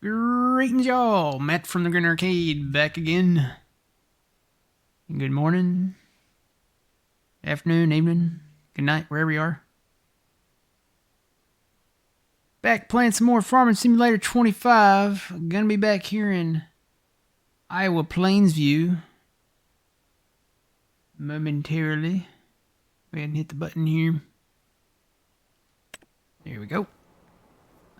Greetings, y'all. Matt from the Green Arcade back again. Good morning, afternoon, evening, good night, wherever you are. Back playing some more Farming Simulator 25. Gonna be back here in Iowa Plainsview momentarily. Go ahead and hit the button here. There we go.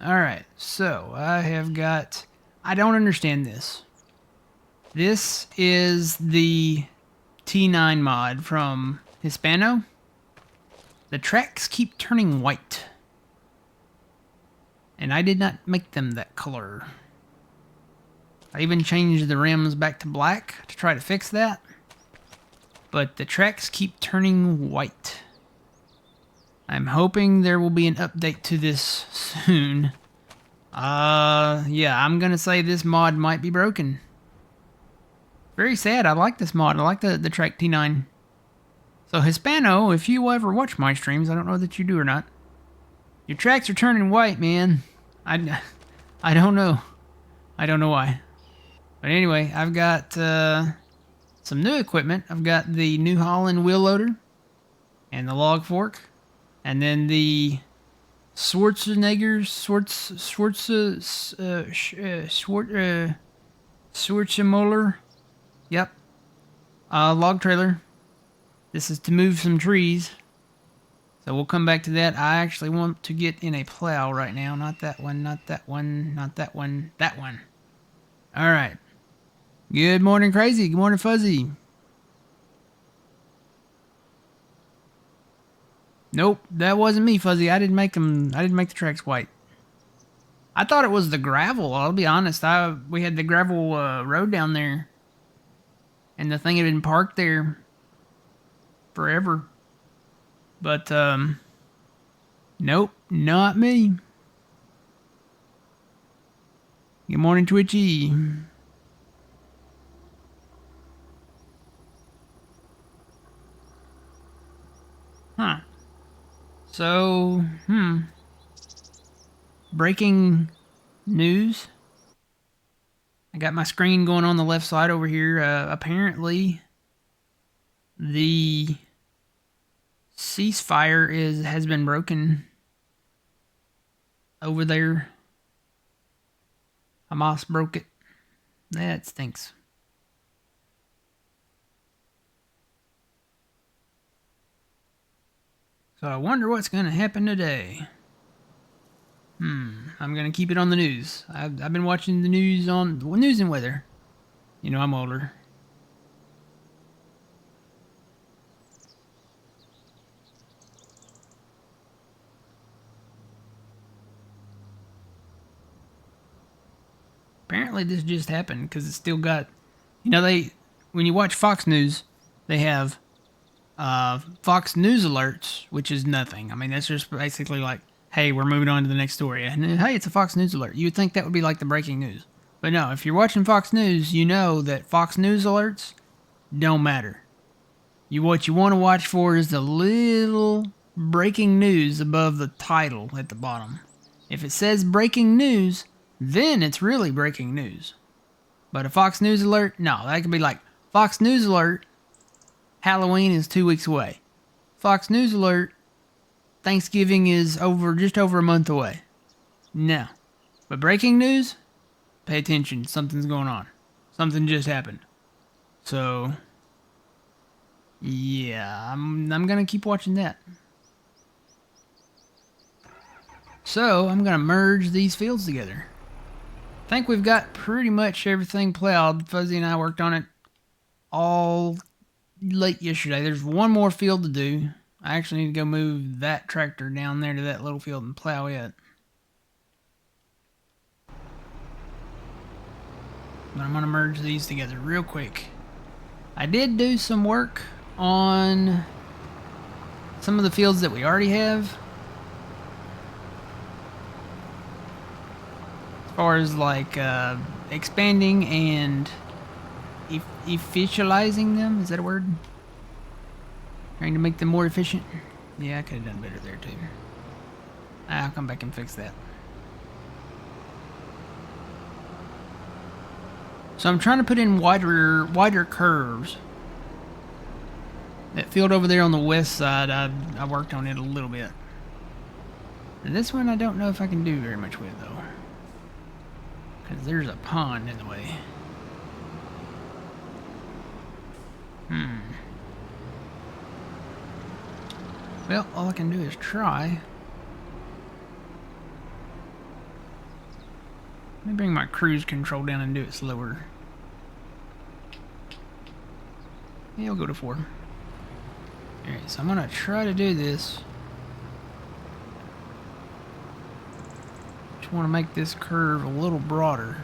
Alright, so I have got... I don't understand this. This is the T9 mod from Hispano. The tracks keep turning white. And I did not make them that color. I even changed the rims back to black to try to fix that. But the tracks keep turning white. I'm hoping there will be an update to this soon. Yeah, I'm gonna say this mod might be broken. Very sad. I like this mod. I like the track T9. So Hispano, if you ever watch my streams, I don't know that you do or not. Your tracks are turning white, man. I don't know. I don't know why. But anyway, I've got some new equipment. I've got the New Holland wheel loader and the log fork, and then the Schwarzenegger Yep. Log trailer. This is to move some trees. So we'll come back to that. I actually want to get in a plow right now. Not that one, not that one, not that one, that one. Alright. Good morning, Crazy. Good morning, Fuzzy. Nope, that wasn't me, Fuzzy. I didn't make the tracks white. I thought it was the gravel, I'll be honest. We had the gravel road down there. And the thing had been parked there forever. But, nope, not me. Good morning, Twitchy. Huh. So, breaking news. I got my screen going on the left side over here. Apparently, the ceasefire has been broken over there. Hamas broke it. That stinks. So I wonder what's going to happen today. I'm going to keep it on the news. I've been watching the news on news and weather. You know, I'm older. Apparently this just happened because it's still got, you know, when you watch Fox News, they have Fox News alerts, which is nothing. I mean, that's just basically like, hey, we're moving on to the next story. And hey, it's a Fox News alert. You would think that would be like the breaking news. But no, if you're watching Fox News, you know that Fox News alerts don't matter. What you want to watch for is the little breaking news above the title at the bottom. If it says breaking news, then it's really breaking news. But a Fox News alert, no, that could be like, Fox News alert, Halloween is 2 weeks away. Fox News alert, Thanksgiving is just over a month away. No. But breaking news, pay attention, something's going on. Something just happened. So, yeah, I'm gonna keep watching that. So, I'm gonna merge these fields together. I think we've got pretty much everything plowed. Fuzzy and I worked on it all late yesterday. There's one more field to do. I actually need to go move that tractor down there to that little field and plow it. But I'm going to merge these together real quick. I did do some work on some of the fields that we already have. As far as like expanding and efficientizing them. Is that a word? Trying to make them more efficient. Yeah, I could have done better there too. I'll come back and fix that. So I'm trying to put in wider curves. That field over there on the west side, I worked on it a little bit. And this one I don't know if I can do very much with though, because there's a pond in the way. Well, all I can do is try. Let me bring my cruise control down and do it slower. Yeah, I'll go to 4. Alright, so I'm gonna try to do this. Just want to make this curve a little broader.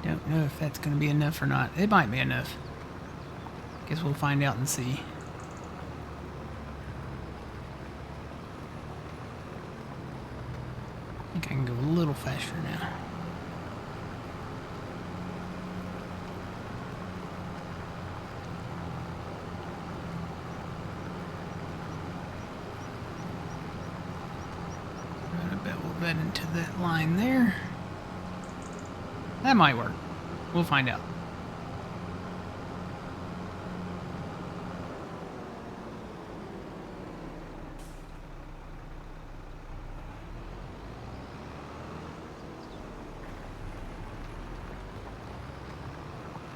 Don't know if that's going to be enough or not. It might be enough. Guess we'll find out and see. I think I can go a little faster now. I bet we'll bet into that line there. That might work. We'll find out.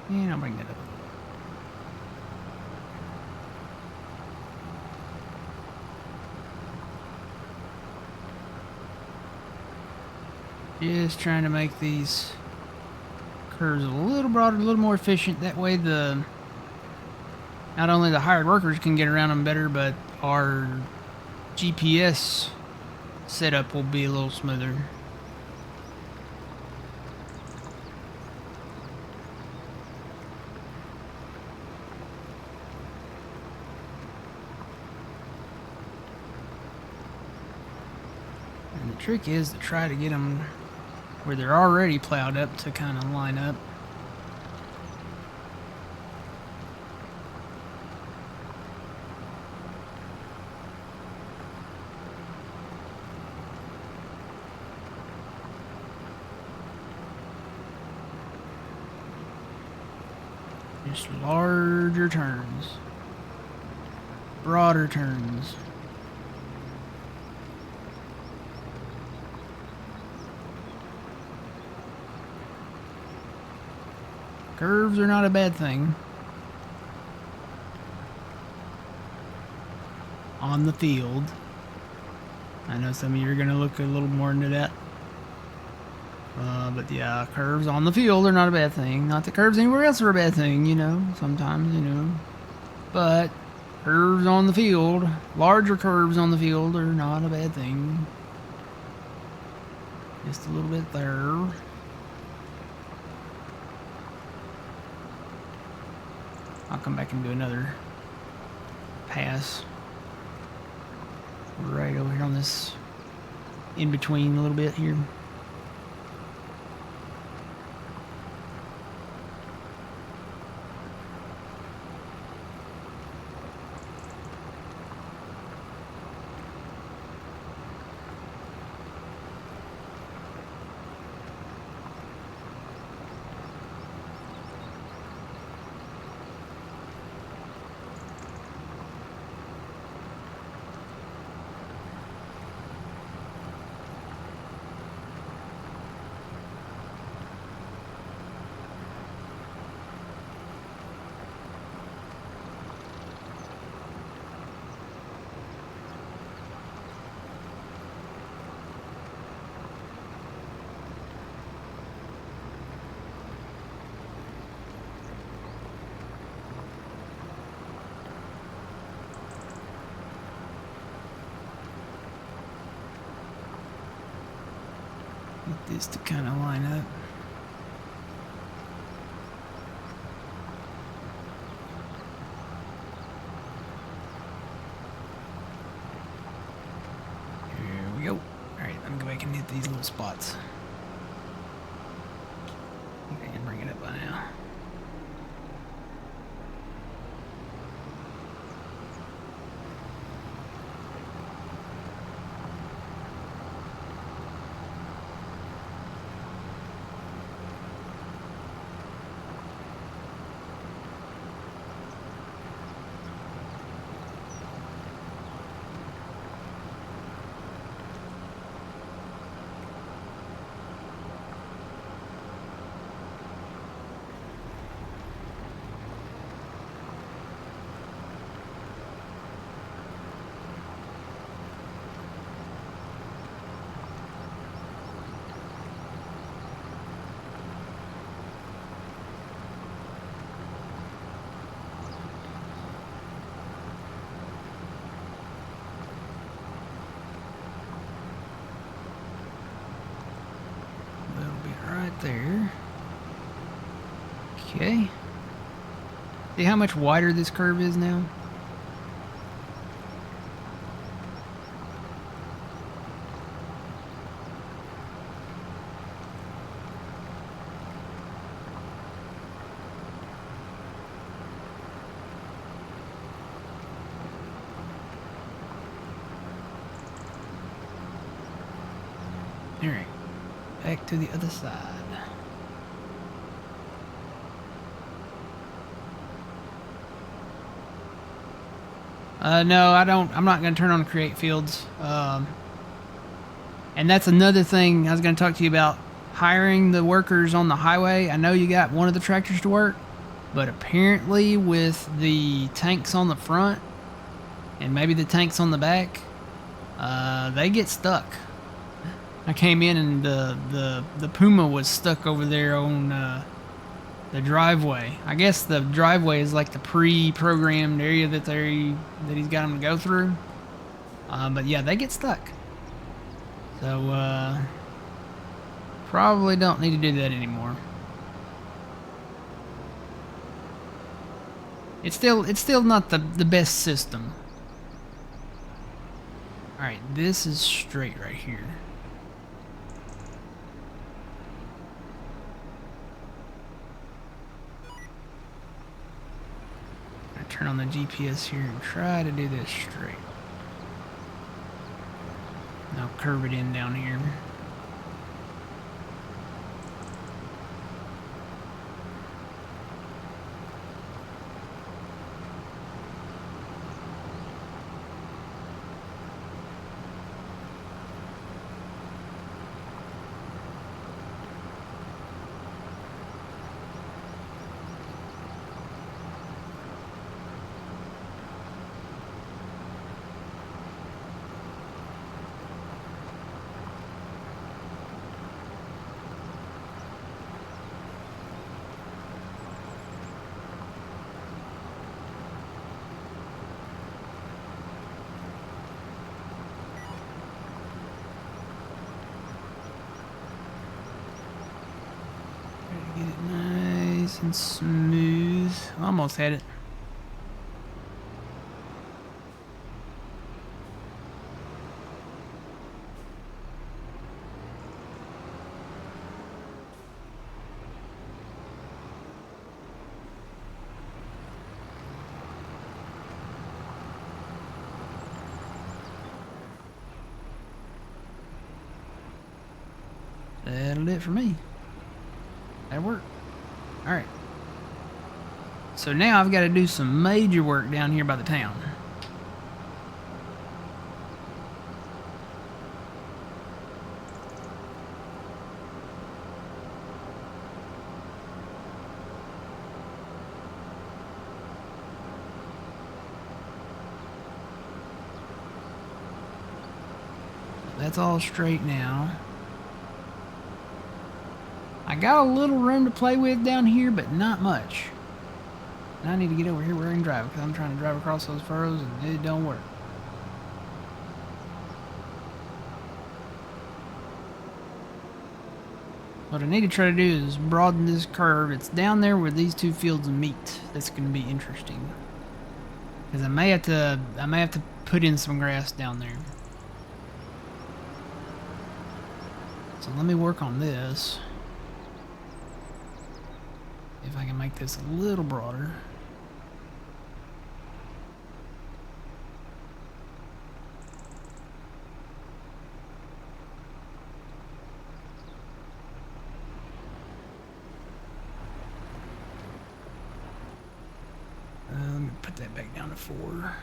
And I'll bring that up. Just trying to make these curves a little broader, a little more efficient. That way not only the hired workers can get around them better, but our GPS setup will be a little smoother. And the trick is to try to get them where they're already plowed up to kind of line up. Just larger turns, broader turns. Curves are not a bad thing on the field. I know some of you are going to look a little more into that. But yeah, curves on the field are not a bad thing. Not that curves anywhere else are a bad thing, you know, sometimes, you know. But curves on the field, larger curves on the field are not a bad thing. Just a little bit there. I'll come back and do another pass right over here on this in between a little bit here. Get this to kind of line up. Here we go. Alright, let these little spots. I think I can bring it up by now. There. Okay. See how much wider this curve is now? Alright. Back to the other side. No, I don't. I'm not going to turn on create fields. And that's another thing I was going to talk to you about. Hiring the workers on the highway. I know you got one of the tractors to work, but apparently with the tanks on the front and maybe the tanks on the back, they get stuck. I came in and the Puma was stuck over there on the driveway. I guess the driveway is like the pre-programmed area that he's got them to go through. But yeah, they get stuck. So probably don't need to do that anymore. It's still not the best system. All right, this is straight right here. Turn on the GPS here and try to do this straight. Now curve it in down here. Get it nice and smooth. Almost had it. That'll do it for me. That worked. Alright. So now I've got to do some major work down here by the town. That's all straight now. I got a little room to play with down here, but not much. And I need to get over here where I can drive, because I'm trying to drive across those furrows and it don't work. What I need to try to do is broaden this curve. It's down there where these two fields meet. That's going to be interesting. Because I may have to put in some grass down there. So let me work on this. If I can make this a little broader. Let me put that back down to 4.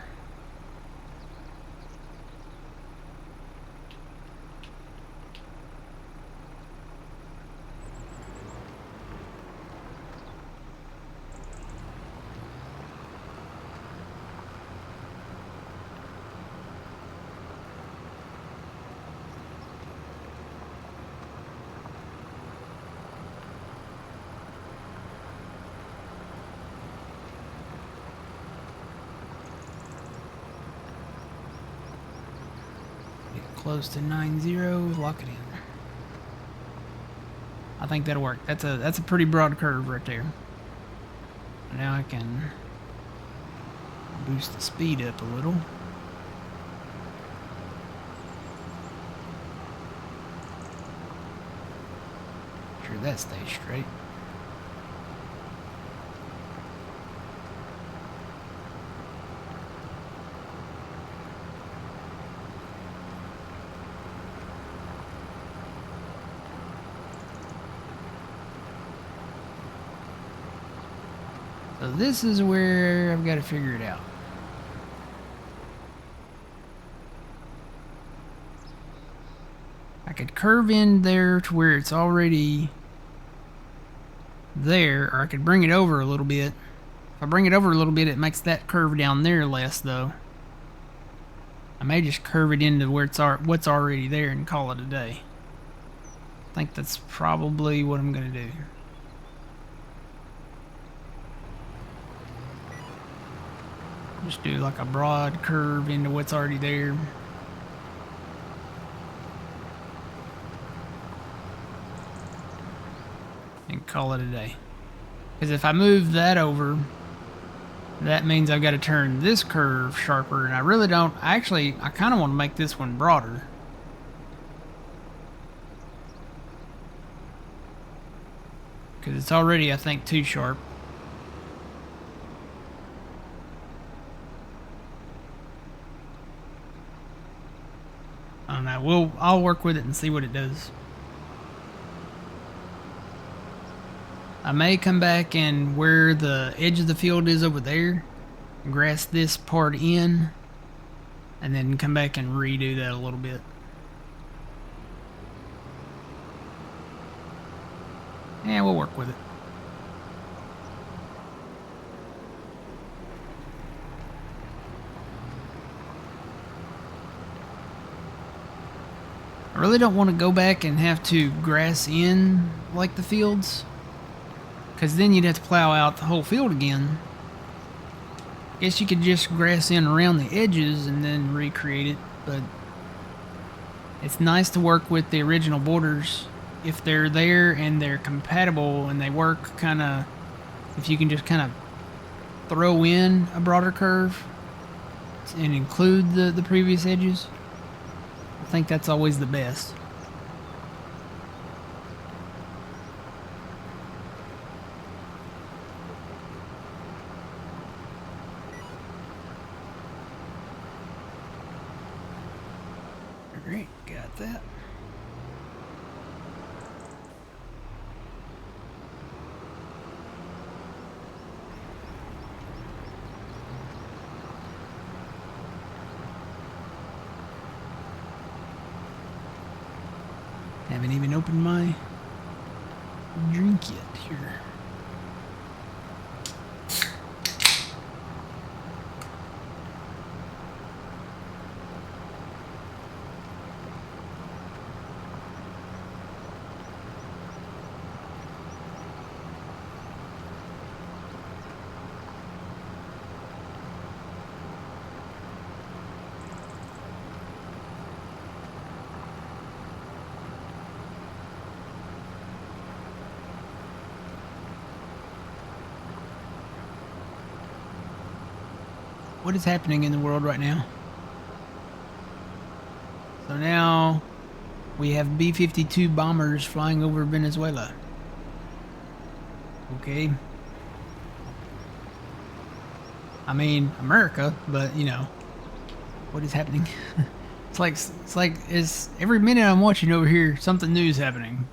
Close to 90, lock it in. I think that'll work. That's a pretty broad curve right there. Now I can boost the speed up a little. Make sure that stays straight. So this is where I've got to figure it out. I could curve in there to where it's already there, or I could bring it over a little bit. If I bring it over a little bit, it makes that curve down there less, though. I may just curve it into where it's what's already there and call it a day. I think that's probably what I'm going to do. Just do like a broad curve into what's already there. And call it a day. Because if I move that over, that means I've got to turn this curve sharper, and I really don't. I kind of want to make this one broader. Because it's already, I think, too sharp. I don't know. I'll work with it and see what it does. I may come back and where the edge of the field is over there, grass this part in, and then come back and redo that a little bit. Yeah, we'll work with it. I really don't want to go back and have to grass in like the fields, because then you'd have to plow out the whole field again. Guess you could just grass in around the edges and then recreate it, but it's nice to work with the original borders if they're there and they're compatible and they work kind of, if you can just kind of throw in a broader curve and include the previous edges. I think that's always the best. Alright, got that. Haven't even opened my drink yet here. What is happening in the world right now? So now We have B-52 bombers flying over Venezuela. Okay. I mean, America, but you know, what is happening? It's every minute I'm watching over here, something new is happening.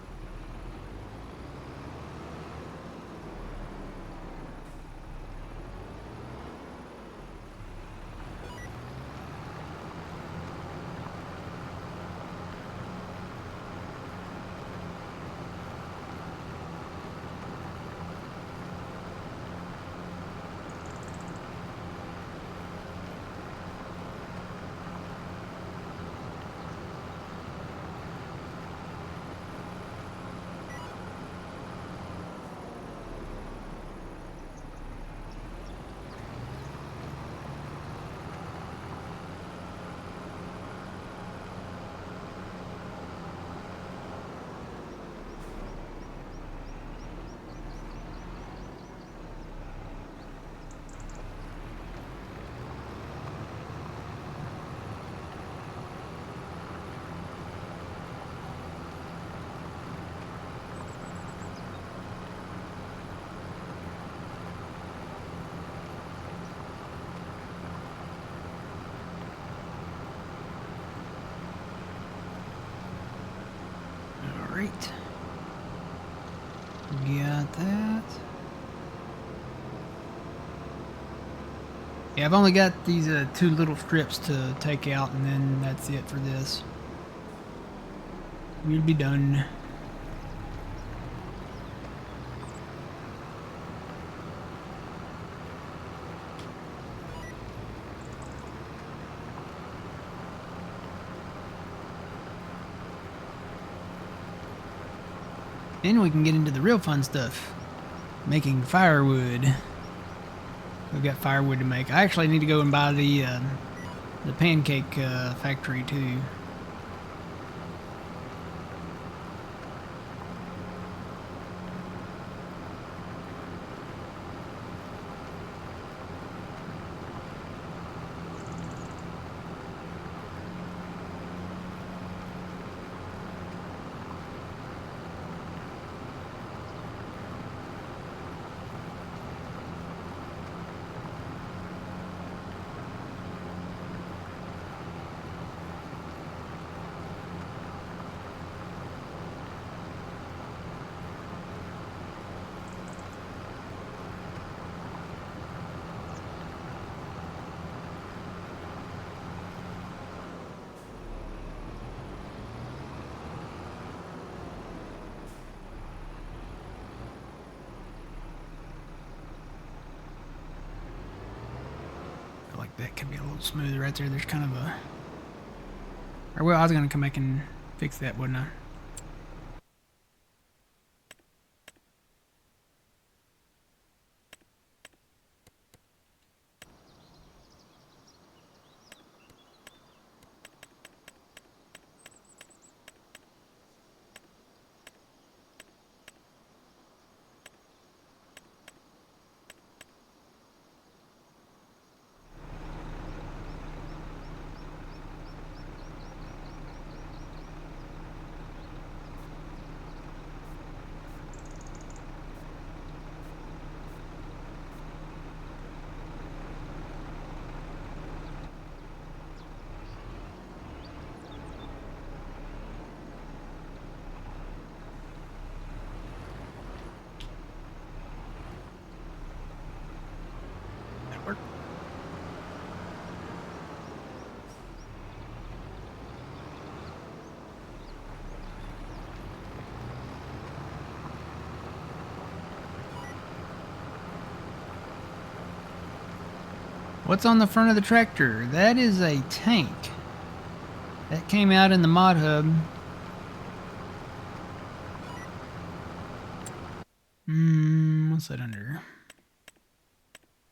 Alright. Got that. Yeah, I've only got these two little strips to take out, and then that's it for this. We'll be done. Then we can get into the real fun stuff. Making firewood. We've got firewood to make. I actually need to go and buy the pancake factory too. Like that could be a little smoother right there. There's kind of a... Or well, I was going to come back and fix that, wouldn't I? That work? What's on the front of the tractor? That is a tank. That came out in the mod hub. What's that under?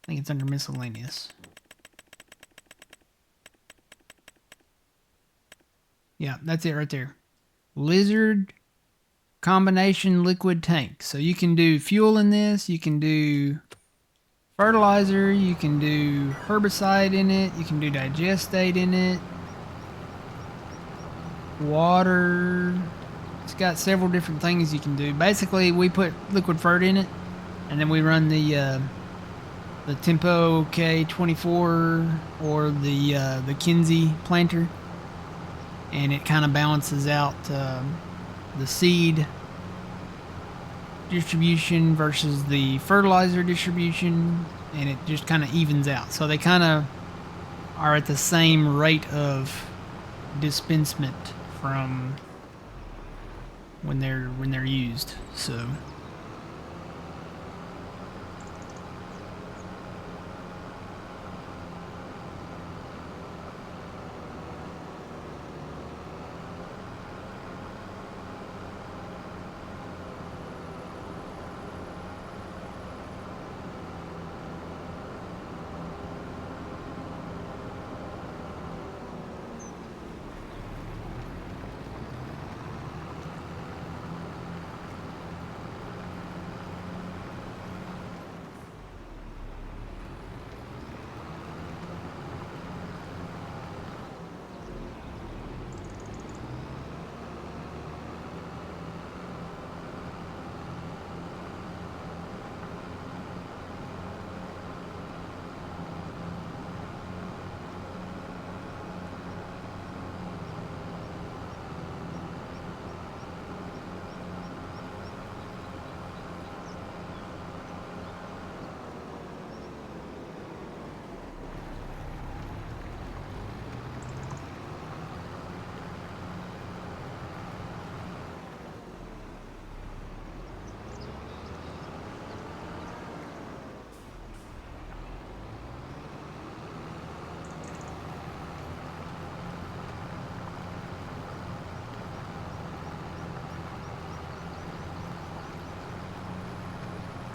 I think it's under miscellaneous. Yeah, that's it right there. Lizard combination liquid tank. So you can do fuel in this, you can do fertilizer, you can do herbicide in it, you can do digestate in it. water. It's got several different things you can do. Basically, we put liquid fert in it, and then we run the Tempo K24 or the Kinsey planter, and it kind of balances out the seed distribution versus the fertilizer distribution, and it just kind of evens out. So they kind of are at the same rate of dispensement from when they're used. So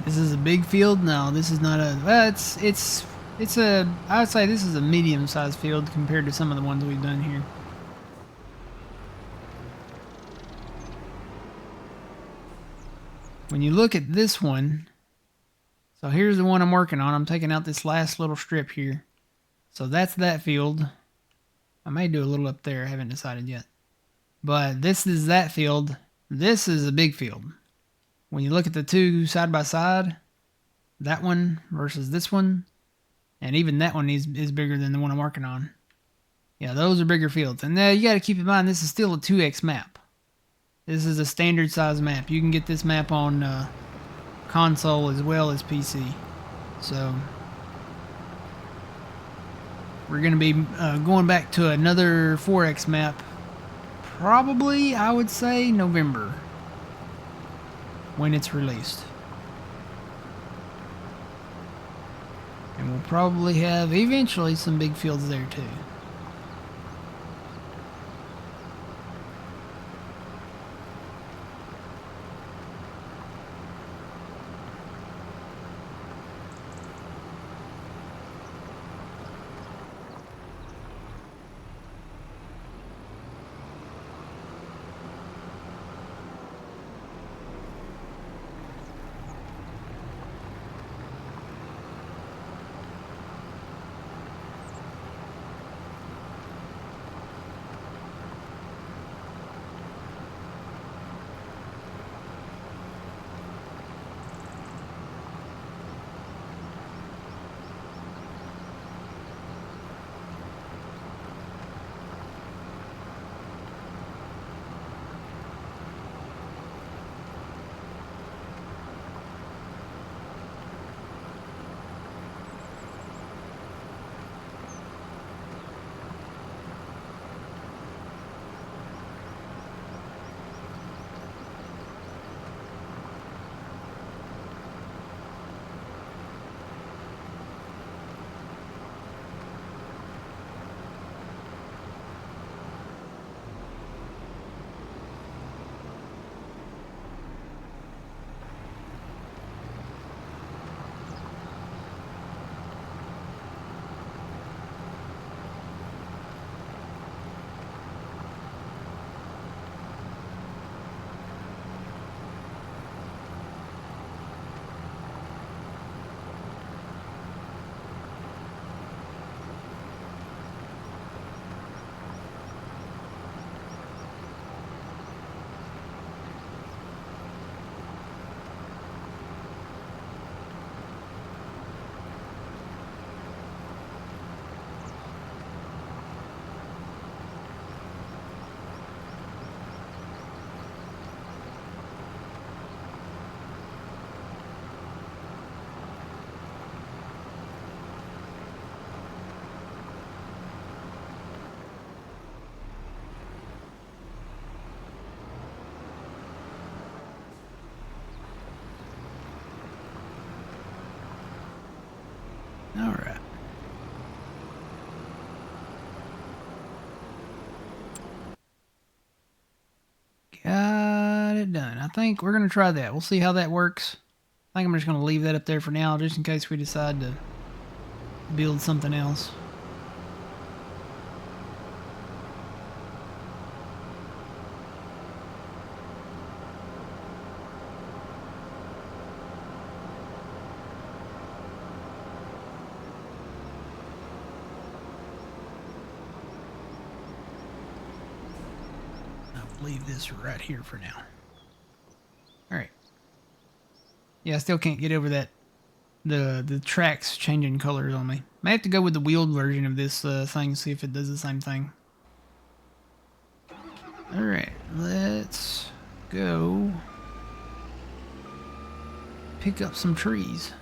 this is a big field. No, this is not a. Well, it's a. I would say this is a medium-sized field compared to some of the ones we've done here. When you look at this one, so here's the one I'm working on. I'm taking out this last little strip here. So that's that field. I may do a little up there. I haven't decided yet. But this is that field. This is a big field. When you look at the two side by side, that one versus this one, and even that one is bigger than the one I'm working on. Yeah, those are bigger fields. And you got to keep in mind, this is still a 2x map. This is a standard size map. You can get this map on console as well as PC. So we're going to be going back to another 4x map. Probably, I would say, November when it's released. And we'll probably have eventually some big fields there too. All right. Got it done. I think we're going to try that. We'll see how that works. I think I'm just going to leave that up there for now, just in case we decide to build something else. Leave this right here for now. All right. Yeah, I still can't get over that. The tracks changing colors on me. May have to go with the wheeled version of this thing, see if it does the same thing. All right, let's go pick up some trees.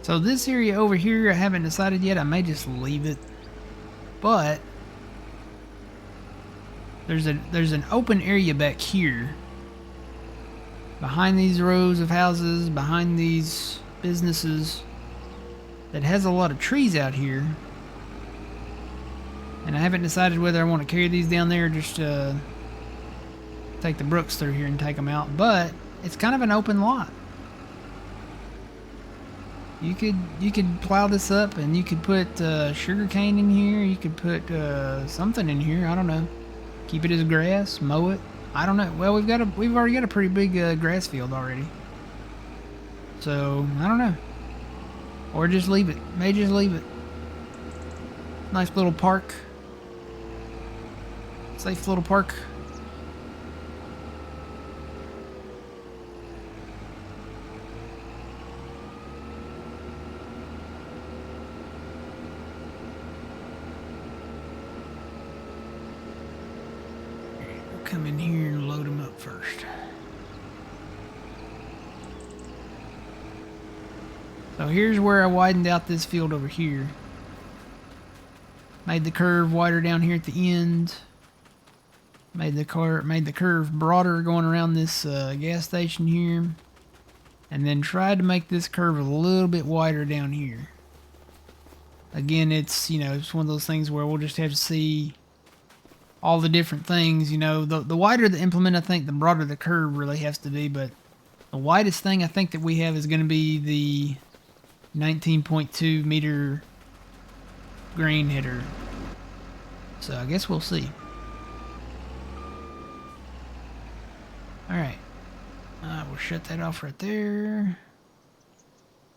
So this area over here, I haven't decided yet. I may just leave it, but there's an open area back here, behind these rows of houses, behind these businesses, that has a lot of trees out here, and I haven't decided whether I want to carry these down there or just take the brooks through here and take them out. But it's kind of an open lot. You could plow this up, and you could put sugar cane in here. You could put something in here. I don't know. Keep it as grass. Mow it. I don't know. Well, we've already got a pretty big grass field already. So I don't know. Or just leave it. May just leave it. Nice little park. Safe little park. Come in here and load them up first. So here's where I widened out this field over here. Made the curve wider down here at the end. Made the curve broader going around this gas station here. And then tried to make this curve a little bit wider down here. Again, it's one of those things where we'll just have to see all the different things. The wider the implement, I think, the broader the curve really has to be. But the widest thing I think that we have is going to be the 19.2 meter grain header. So I guess we'll see. Alright. We'll shut that off right there.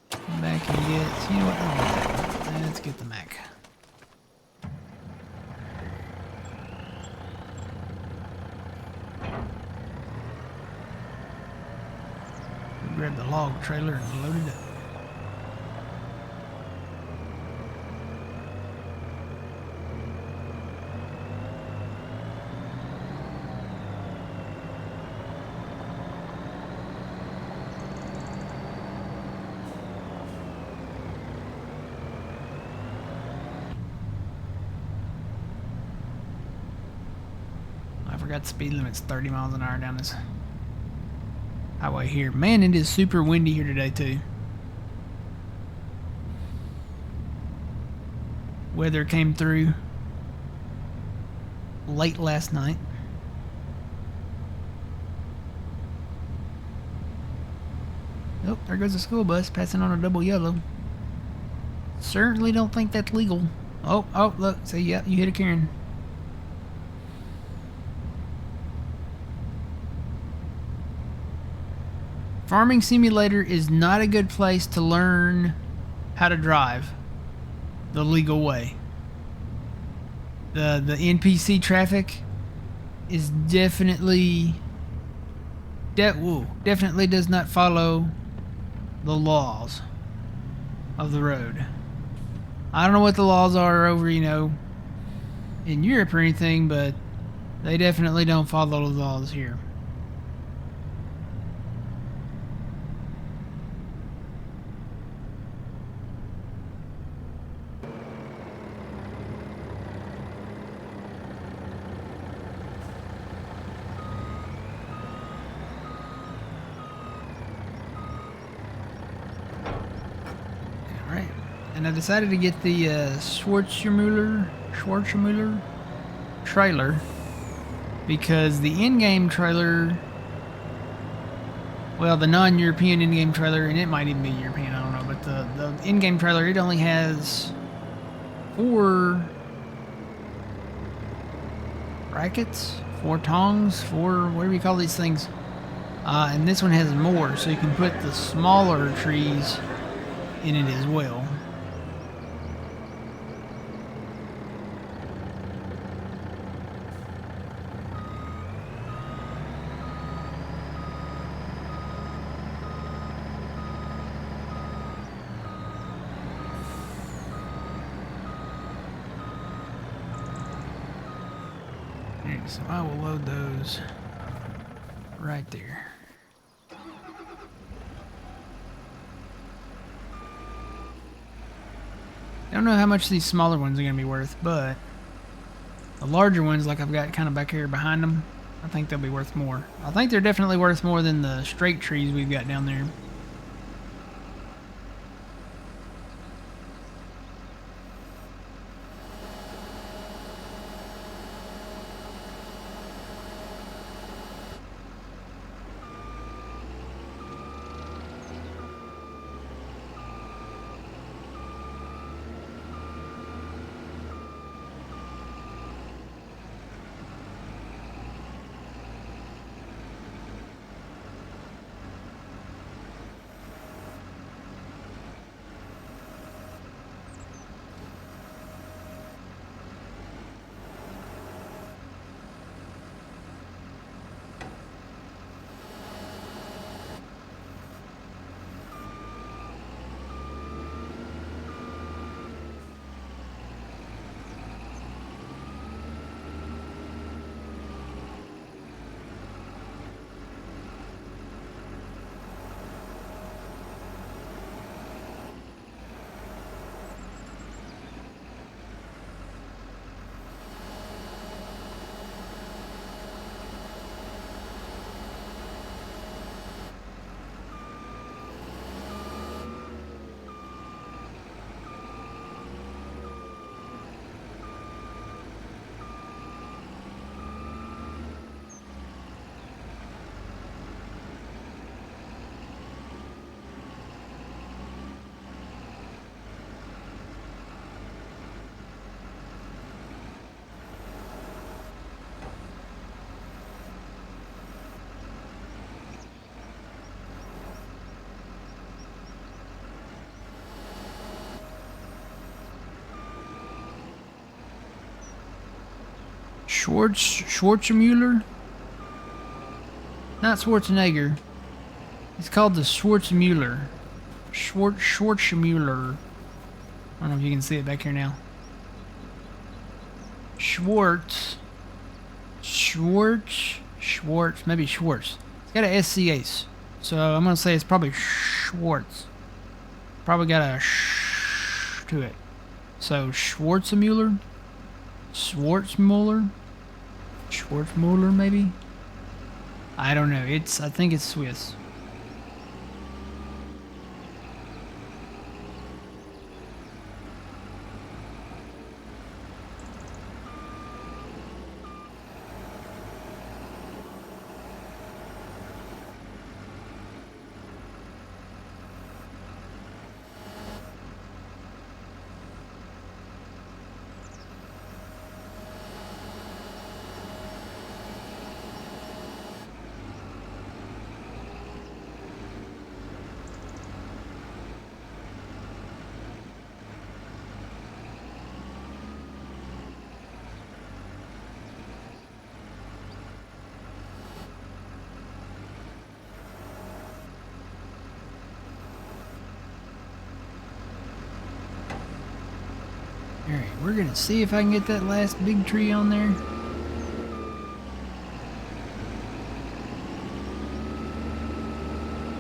Come back and get... You know what? Let's get the Mac. Grab the log trailer and load it up. I forgot the speed limit's 30 miles an hour down this highway here. Man, it is super windy here today too. Weather came through late last night. Oh, there goes the school bus passing on a double yellow. Certainly don't think that's legal. Oh, look, see, yeah, you hit a Karen. Farming Simulator is not a good place to learn how to drive the legal way. The NPC traffic is definitely does not follow the laws of the road. I don't know what the laws are over, in Europe or anything, but they definitely don't follow the laws here. and I decided to get the Schwarzmuller trailer because the in-game trailer, well, the non-European in-game trailer, and it might even be European, I don't know, but the in-game trailer, it only has 4 brackets, 4 tongs, 4 whatever you call these things, and this one has more, so you can put the smaller trees in it as well. So I will load those right there. Don't know how much these smaller ones are going to be worth, but the larger ones, like I've got kind of back here behind them, I think they'll be worth more. I think they're definitely worth more than the straight trees we've got down there. Schwarzmuller? Not Schwarzenegger. It's called the Schwarzmuller. Schwarzmuller. I don't know if you can see it back here now. Schwartz, maybe Schwartz. It's got a SCH. So I'm going to say it's probably Schwartz. Probably got a sh to it. So Schwarzmuller? Schwarzmuller maybe? I don't know. I think it's Swiss. Alright, we're gonna see if I can get that last big tree on there.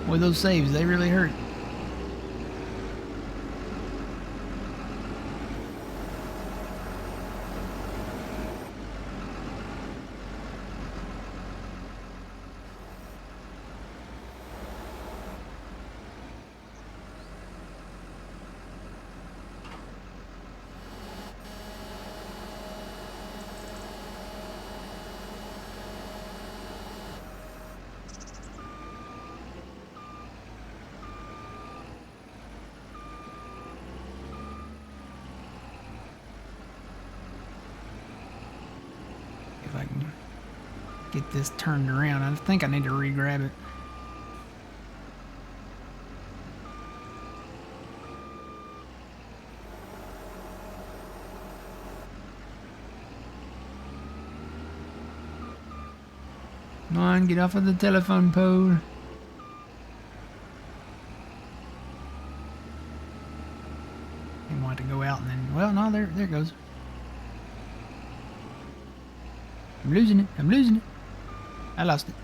Boy, those saves, they really hurt. get this turned around. I think I need to re-grab it. Come on, get off of the telephone pole. I want to go out and then, well, no, there it goes. I'm losing it. I'm losing it. I lost it.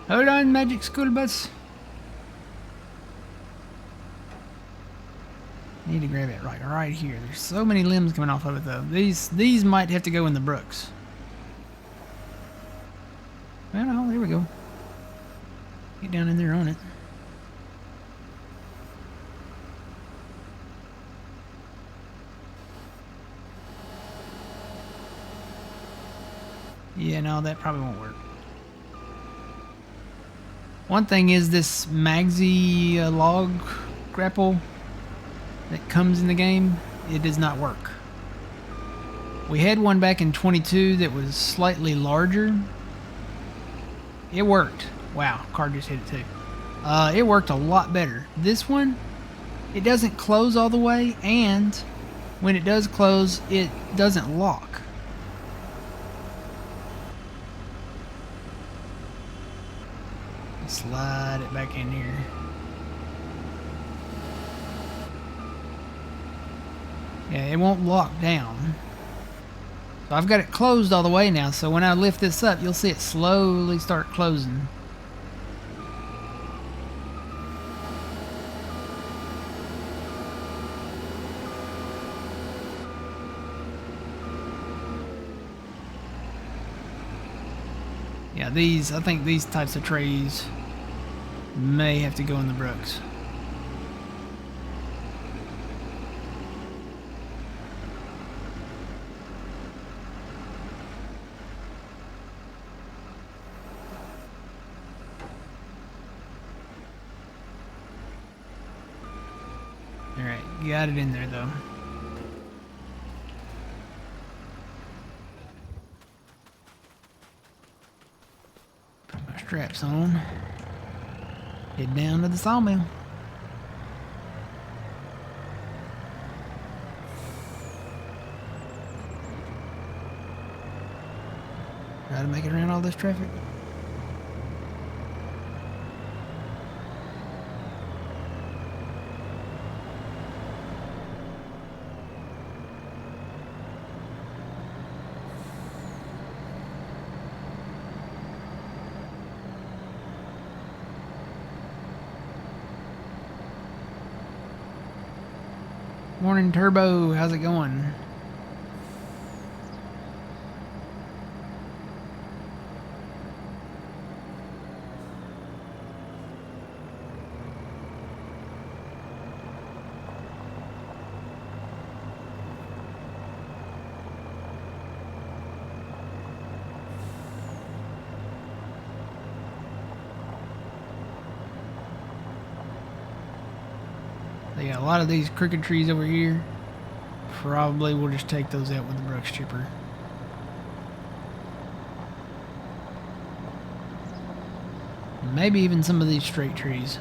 Hold on, magic school bus. Need to grab it right here. There's so many limbs coming off of it though. These might have to go in the brooks. Well, no, there we go. Get down in there on it. Yeah, no, that probably won't work. One thing is this Magsy log grapple that comes in the game, it does not work. We had one back in 22 that was slightly larger. It worked. Wow, car just hit it too. It worked a lot better. This one, it doesn't close all the way, and when it does close, it doesn't lock. Slide it back in here. Yeah, it won't lock down. So I've got it closed all the way now, so when I lift this up, you'll see it slowly start closing. Yeah, I think these types of trays may have to go in the brooks. Alright, got it in there though. Put my straps on. Head down to the sawmill. Try to make it around all this traffic. Morning, Turbo. How's it going? They got a lot of these crooked trees over here. Probably we'll just take those out with the brush chipper. Maybe even some of these straight trees.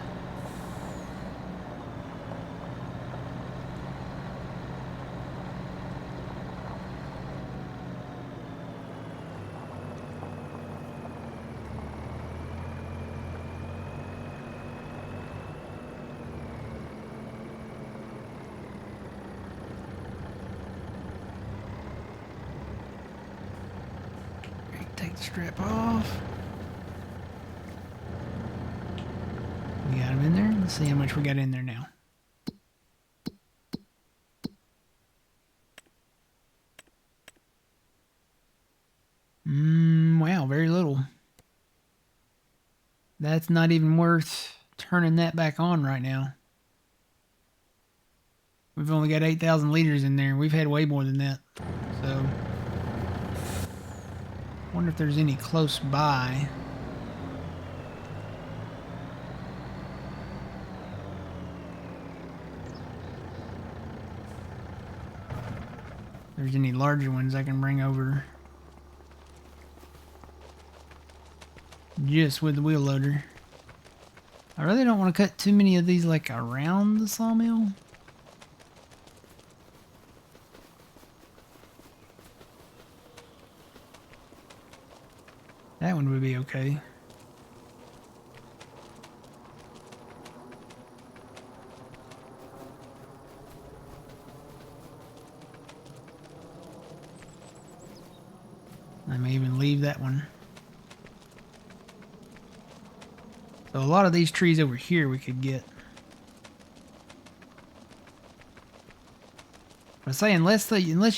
Take the strap off. We got them in there. Let's see how much we got in there now. Wow, very little. That's not even worth turning that back on right now. We've only got 8,000 liters in there. We've had way more than that. So, wonder if there's any close by. If there's any larger ones I can bring over. just with the wheel loader. I really don't want to cut too many of these like around the sawmill. That one would be okay. I may even leave that one. So a lot of these trees over here we could get. I say unless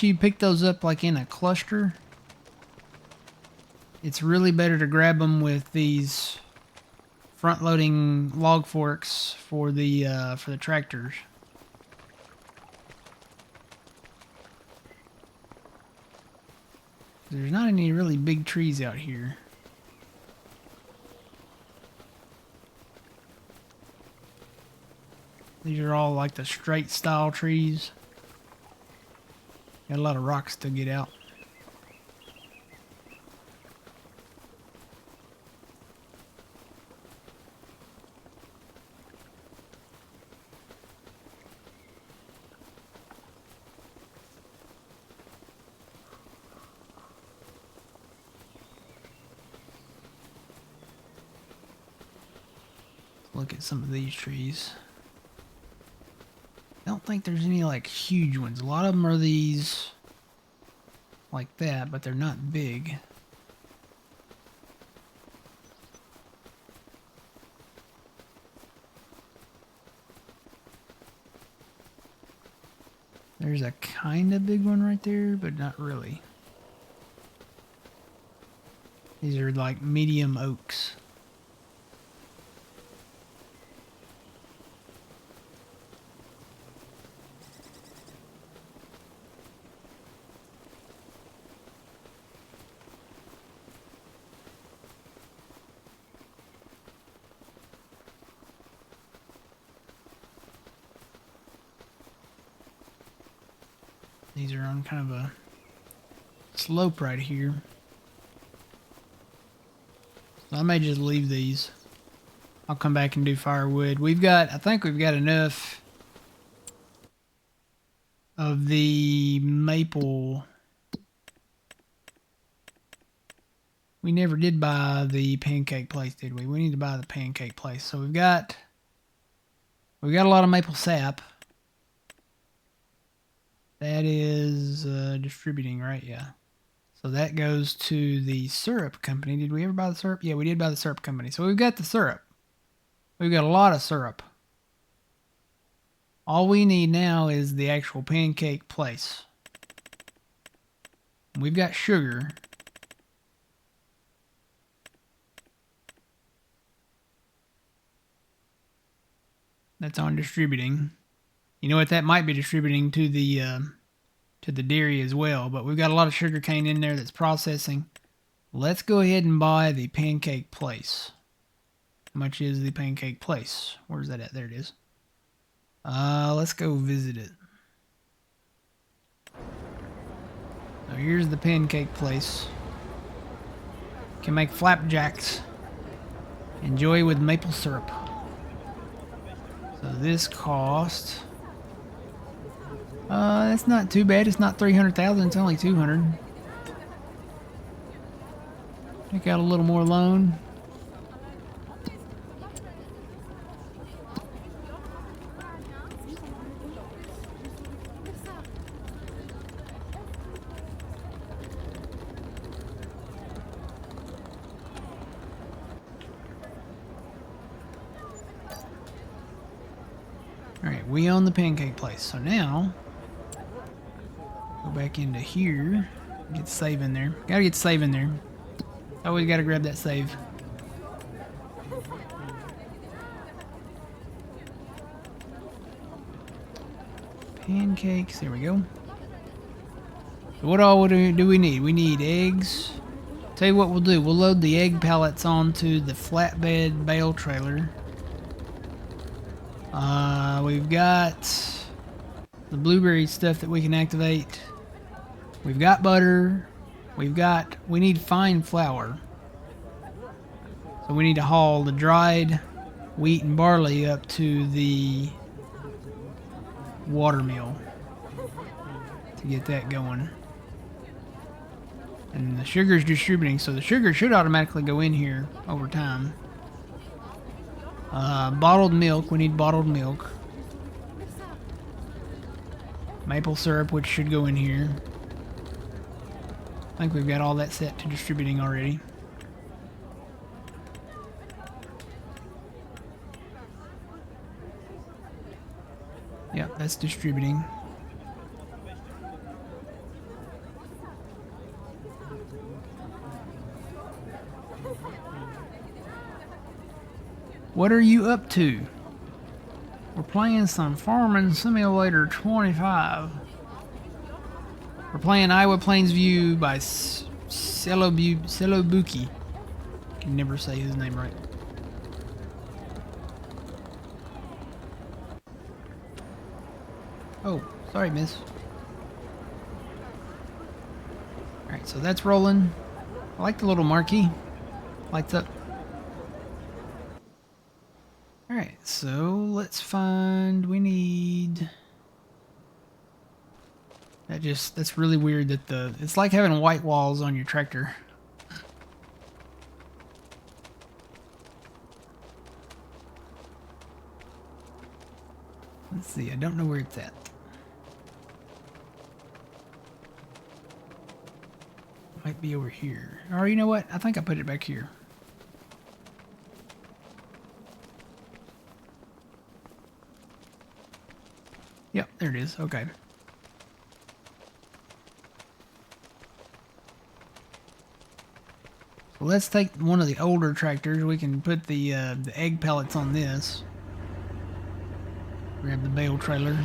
you pick those up like in a cluster, it's really better to grab them with these front-loading log forks for the tractors. There's not any really big trees out here. These are all like the straight style trees. Got a lot of rocks to get out. Look at some of these trees. I don't think there's any like huge ones. A lot of them are these like that, but they're not big. There's a kind of big one right there, but not really. These are like medium oaks. These are on kind of a slope right here. So I may just leave these. I'll come back and do firewood. I think we've got enough of the maple. We never did buy the pancake place, did we? We need to buy the pancake place. So we've got a lot of maple sap. That is distributing, right? Yeah. So that goes to the syrup company. Did we ever buy the syrup? Yeah, we did buy the syrup company. So we've got the syrup. We've got a lot of syrup. All we need now is the actual pancake place. We've got sugar. That's on distributing. You know what? That might be distributing to the dairy as well. But we've got a lot of sugar cane in there that's processing. Let's go ahead and buy the pancake place. How much is the pancake place? Where's that at? There it is. Let's go visit it. So here's the pancake place. Can make flapjacks. Enjoy with maple syrup. So this cost. That's not too bad. It's not 300,000. It's only 200. Take out a little more loan. Alright, we own the pancake place. So now, go back into here. Get the save in there. Gotta get the save in there. Always gotta grab that save. Pancakes, there we go. So what all do we need? We need eggs. Tell you what we'll do. We'll load the egg pallets onto the flatbed bale trailer. We've got the blueberry stuff that we can activate. We've got butter. We need fine flour. So we need to haul the dried wheat and barley up to the water mill to get that going. And the sugar's distributing, so the sugar should automatically go in here over time. Bottled milk, we need bottled milk. Maple syrup, which should go in here. I think we've got all that set to distributing already. Yep, that's distributing. What are you up to? We're playing some Farming Simulator 25. We're playing Iowa Plains View by Celobuki. Can never say his name right. Oh, sorry, miss. Alright, so that's rolling. I like the little marquee. Lights up. Alright, so let's find... We need... That's really weird that it's like having white walls on your tractor. Let's see, I don't know where it's at. Might be over here. Or you know what? I think I put it back here. Yep, there it is. Okay. So let's take one of the older tractors. We can put the egg pellets on this. Grab the bale trailer.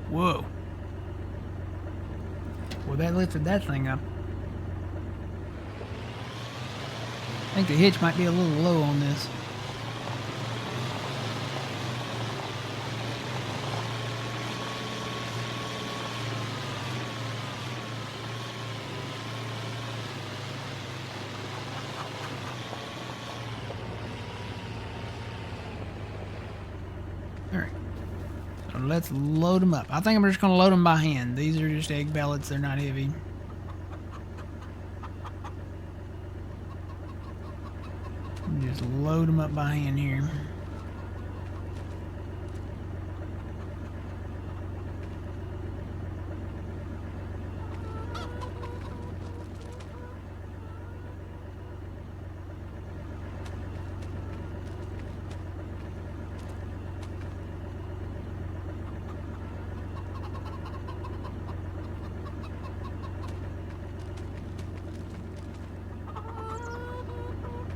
Whoa. Well, that lifted that thing up. I think the hitch might be a little low on this. Alright. So let's load them up. I think I'm just going to load them by hand. These are just egg pellets. They're not heavy. Just load them up by hand here.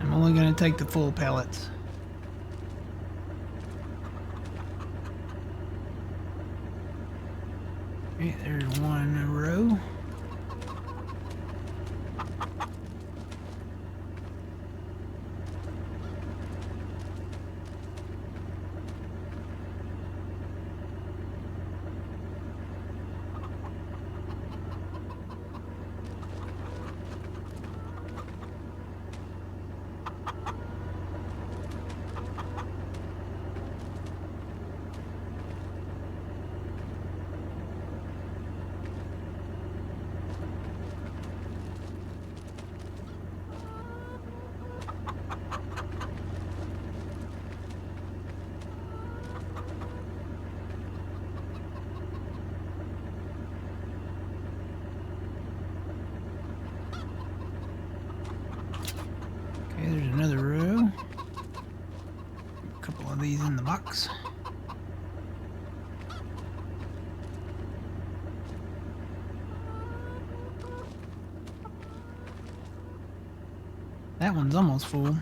I'm only going to take the full pellets. Okay, there's one row. Okay, there's another row. A couple of these in the box. That one's almost full.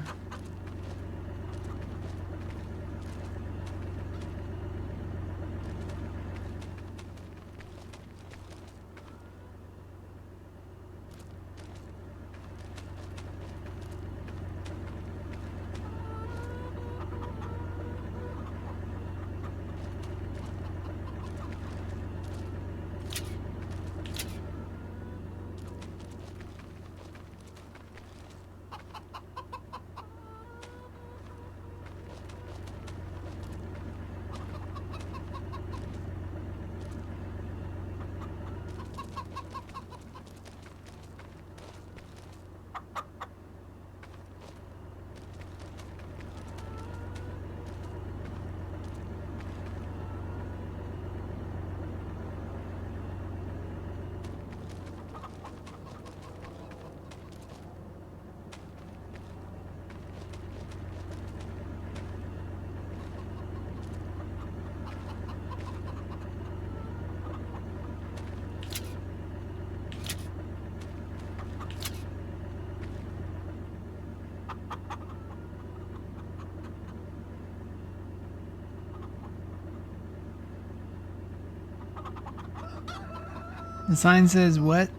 The sign says what?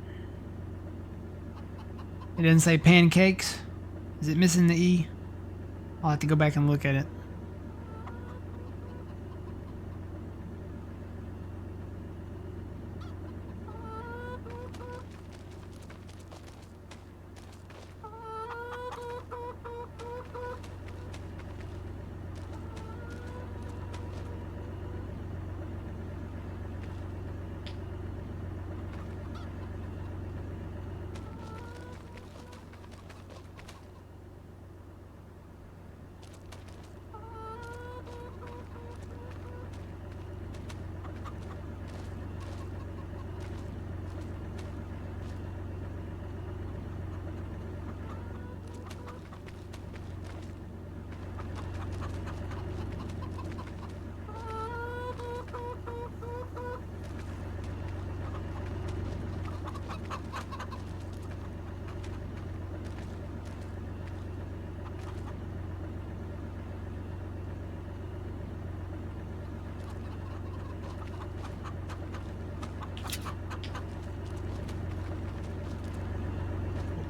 It doesn't say pancakes. Is it missing the E? I'll have to go back and look at it.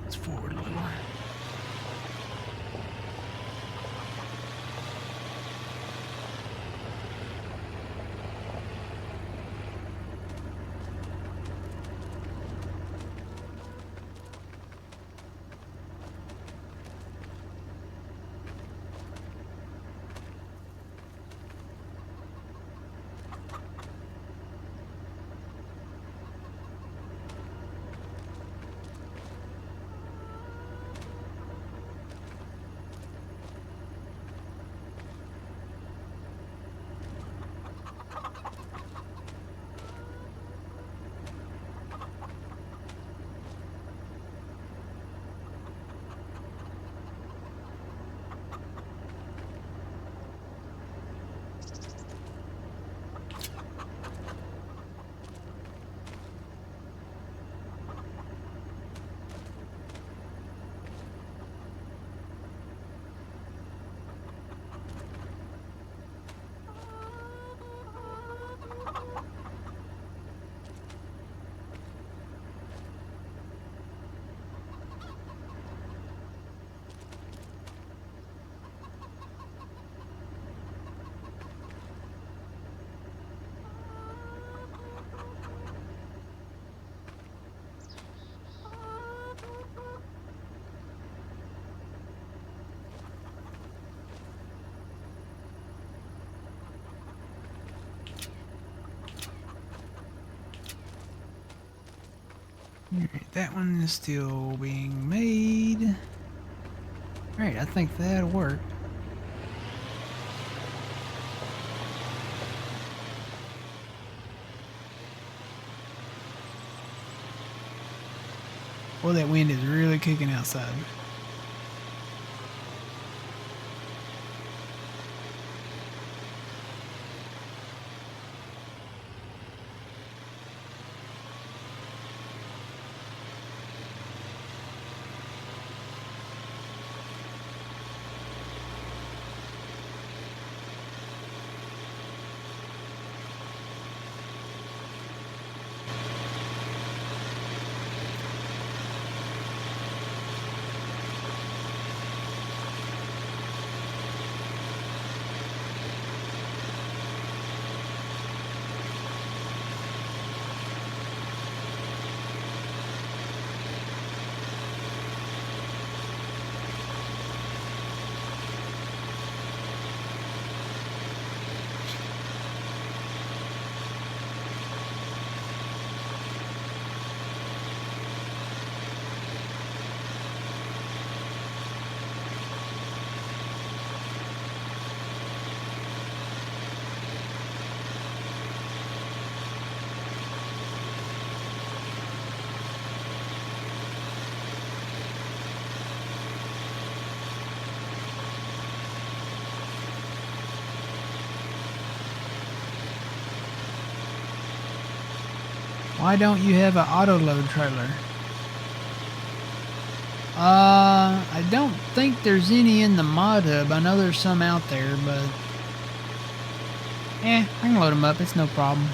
Let's forward a little. Alright, that one is still being made. Alright, I think that'll work. Boy, that wind is really kicking outside. Why don't you have an auto load trailer? I don't think there's any in the mod hub. I know there's some out there, but I can load them up. It's no problem.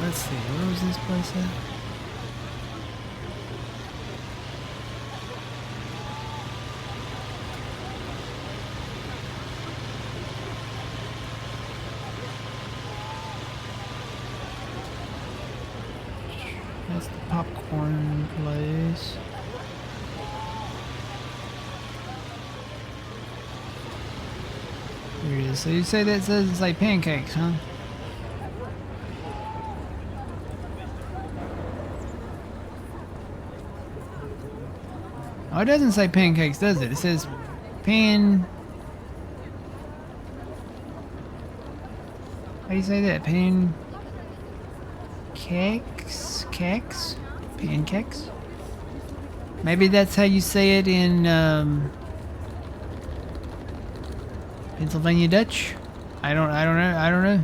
let's see, where was this place at? That's the popcorn place. Here it is. So you say that says it's like pancakes, huh? Oh, it doesn't say pancakes, does it? It says pan... How do you say that? Cakes? Cakes? Pancakes? Maybe that's how you say it in Pennsylvania Dutch? I don't know.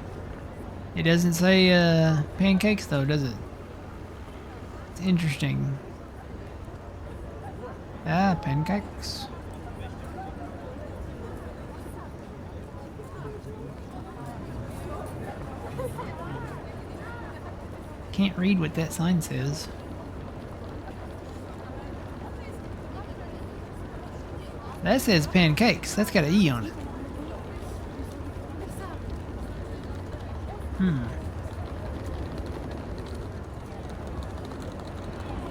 It doesn't say pancakes though, does it? It's interesting. Ah, pancakes. Can't read what that sign says. That says pancakes. That's got an E on it.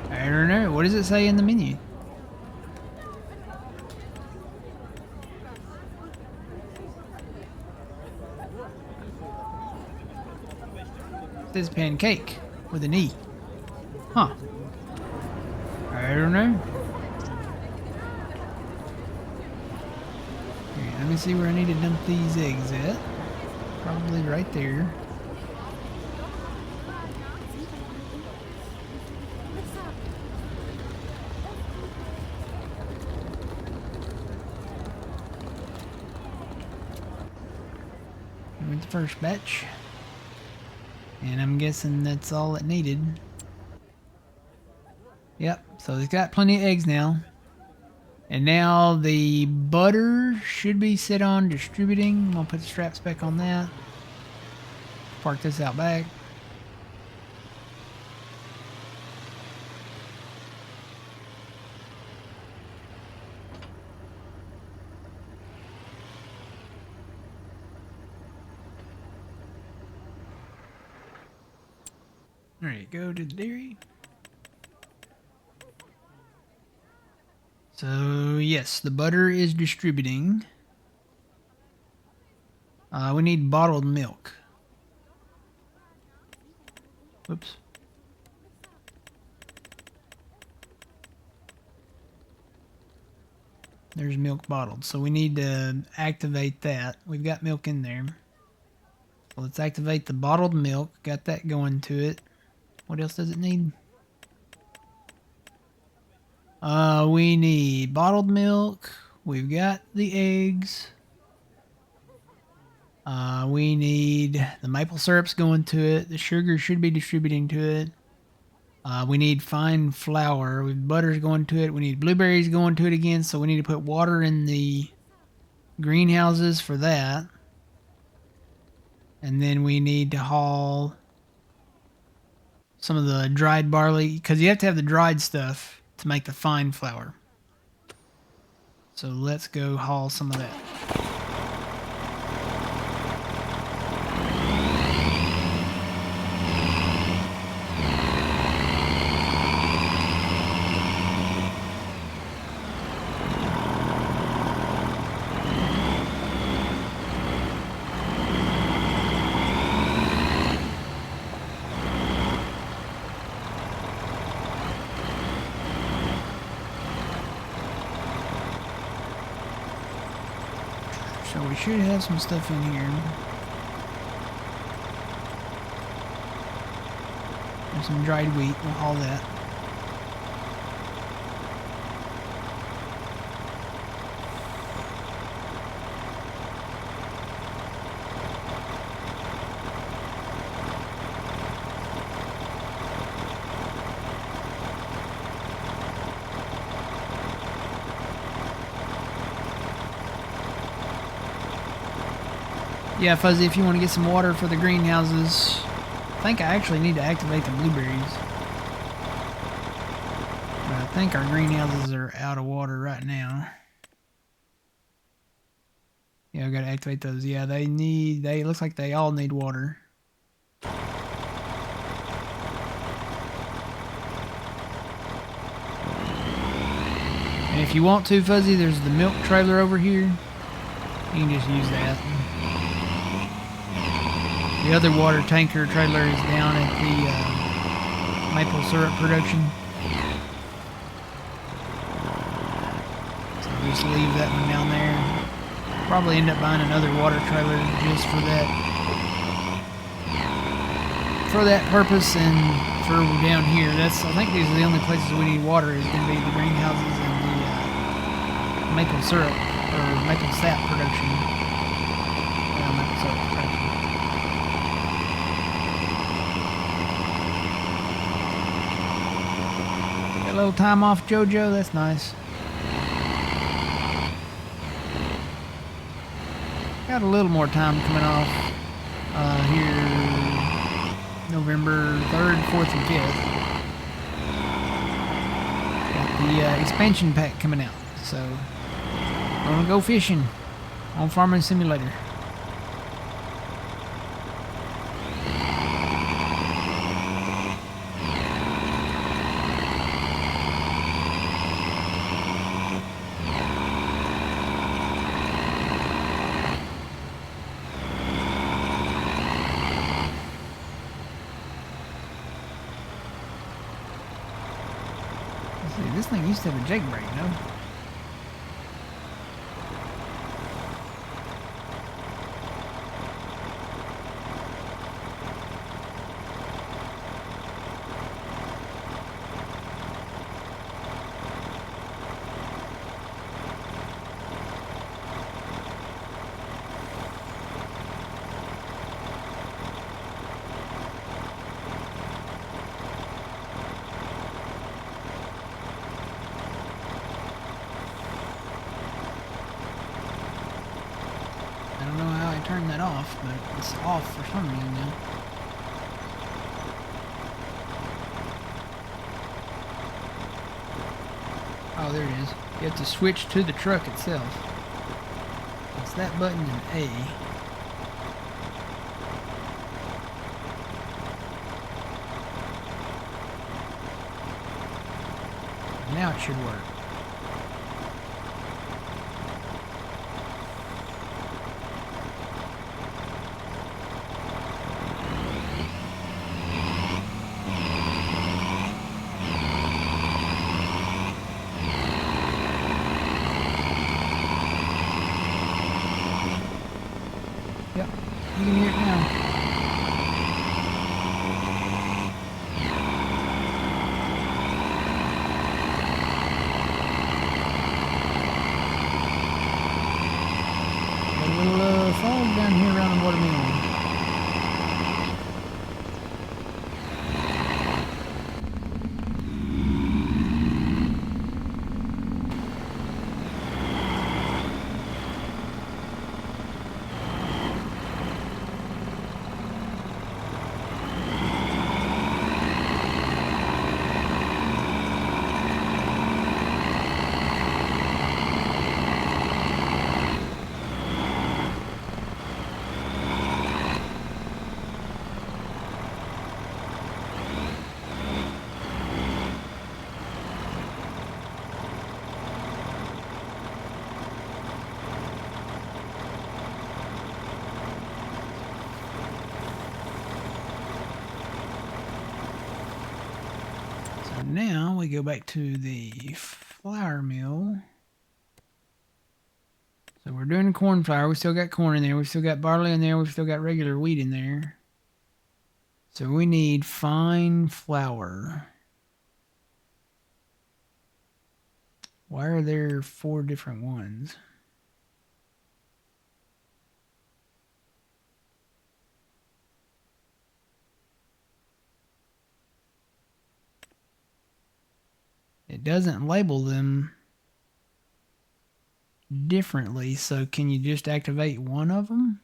I don't know. What does it say in the menu? It says pancake with an E. Huh. I don't know. Here, let me see where I need to dump these eggs at. Probably right there. With the first batch. And I'm guessing that's all it needed. Yep, so it's got plenty of eggs now. And now the butter should be set on distributing. I'm gonna put the straps back on that. Park this out back. Alright, go to the dairy. So, yes, the butter is distributing. We need bottled milk. Whoops. There's milk bottled. So we need to activate that. We've got milk in there. So let's activate the bottled milk. Got that going to it. What else does it need? We need bottled milk. We've got the eggs. We need the maple syrups going to it. The sugar should be distributing to it. We need fine flour. With butter's going to it. We need blueberries going to it again. So we need to put water in the greenhouses for that. And then we need to haul some of the dried barley, because you have to have the dried stuff to make the fine flour. So let's go haul some of that. So we should have some stuff in here. There's some dried wheat. We'll haul that. Yeah, Fuzzy, if you want to get some water for the greenhouses, think I actually need to activate the blueberries. But I think our greenhouses are out of water right now. Yeah, I gotta activate those. Yeah, it looks like they all need water. And if you want to, Fuzzy, there's the milk trailer over here. You can just use that. The other water tanker trailer is down at the maple syrup production. So just leave that one down there. Probably end up buying another water trailer just for that. For that purpose and for down here. I think these are the only places we need water is going to be the greenhouses and the maple syrup or maple sap production. Maple syrup production. Got a little time off JoJo, that's nice. Got a little more time coming off here November 3rd, 4th, and 5th. Got the expansion pack coming out, so gonna go fishing on Farming Simulator. Let's see, this thing used to have a jake brake, no? I don't know how I turned that off, but it's off for some reason now. Oh, there it is. You have to switch to the truck itself. It's that button and A. Now it should work. Yep, you can hear it now. Got a little fog down here around the watermelon. Now we go back to the flour mill. So we're doing corn flour. We still got corn in there. We've still got barley in there. We've still got regular wheat in there. So we need fine flour. Why are there 4 different ones? It doesn't label them differently, so can you just activate one of them?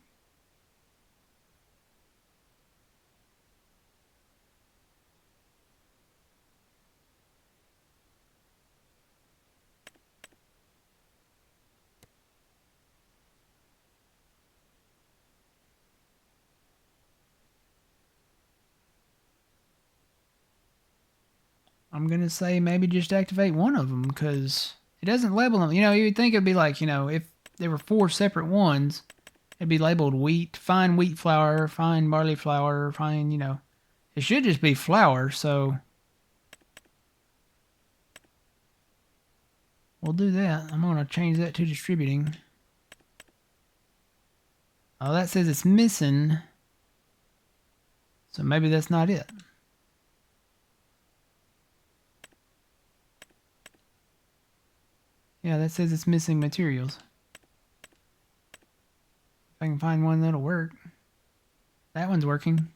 I'm going to say maybe just activate one of them because it doesn't label them. You know, you would think it'd be like, you know, if there were 4 separate ones, it'd be labeled wheat, fine wheat flour, fine barley flour, fine, you know. It should just be flour, so we'll do that. I'm going to change that to distributing. Oh, that says it's missing. So maybe that's not it. Yeah, that says it's missing materials. If I can find one that'll work. That one's working.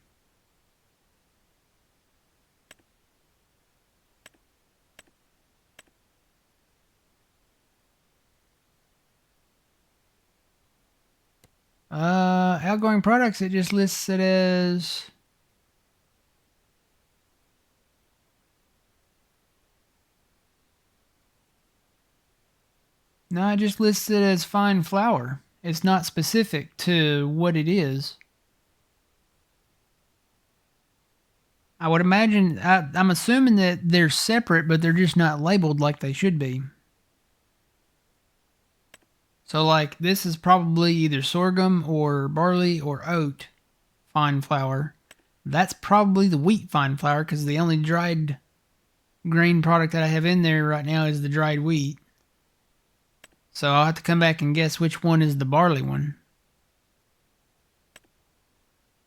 Outgoing products, it just lists it as... No, it just lists it as fine flour. It's not specific to what it is. I would imagine, I'm assuming that they're separate, but they're just not labeled like they should be. So like this is probably either sorghum or barley or oat fine flour. That's probably the wheat fine flour because the only dried grain product that I have in there right now is the dried wheat. So I'll have to come back and guess which one is the barley one.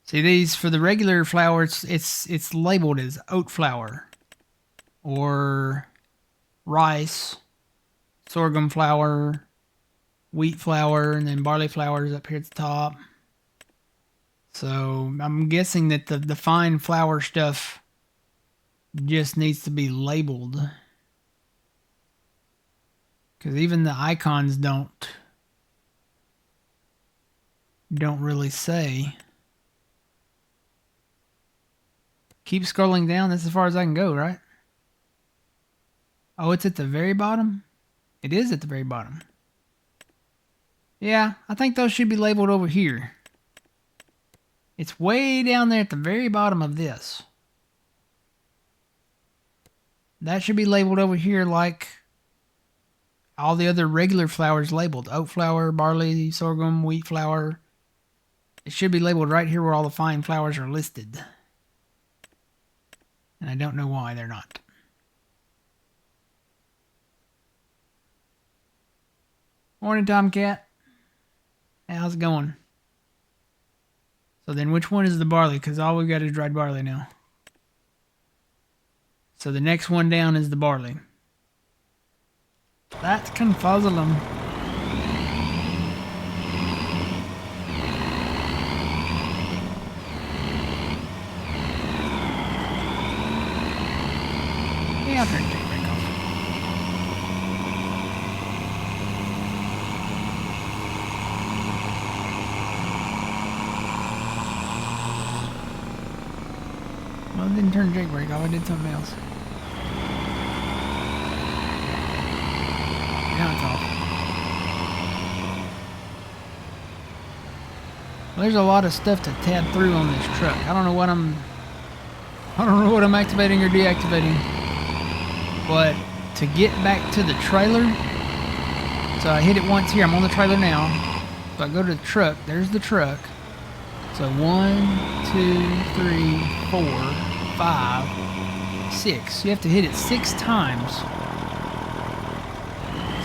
See, these for the regular flour, it's labeled as oat flour or rice, sorghum flour, wheat flour, and then barley flour is up here at the top. So I'm guessing that the fine flour stuff just needs to be labeled. Because even the icons don't really say. Keep scrolling down. That's as far as I can go, right? Oh, it's at the very bottom? It is at the very bottom. Yeah, I think those should be labeled over here. It's way down there at the very bottom of this. That should be labeled over here like all the other regular flours labeled. Oat flour, barley, sorghum, wheat flour. It should be labeled right here where all the fine flours are listed. And I don't know why they're not. Morning, Tomcat. How's it going? So then which one is the barley? Because all we've got is dried barley now. So the next one down is the barley. That's confuzzling. Yeah, I'll turn the take break off. Well, I didn't turn the Jake brake off, I did something else. Now it's off. Well, there's a lot of stuff to tab through on this truck. I don't know what I'm activating or deactivating. But to get back to the trailer, so I hit it once here. I'm on the trailer now. So I go to the truck. There's the truck. So 1, 2, 3, 4, 5, 6. You have to hit it 6 times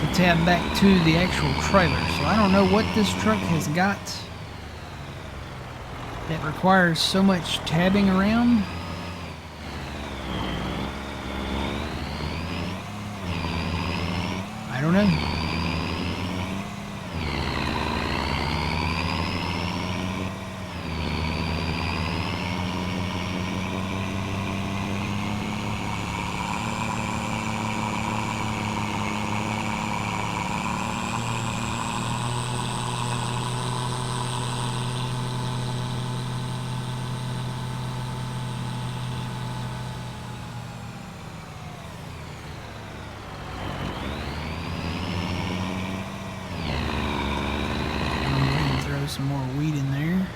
to tab back to the actual trailer. So I don't know what this truck has got that requires so much tabbing around. I don't know. Some more wheat in there.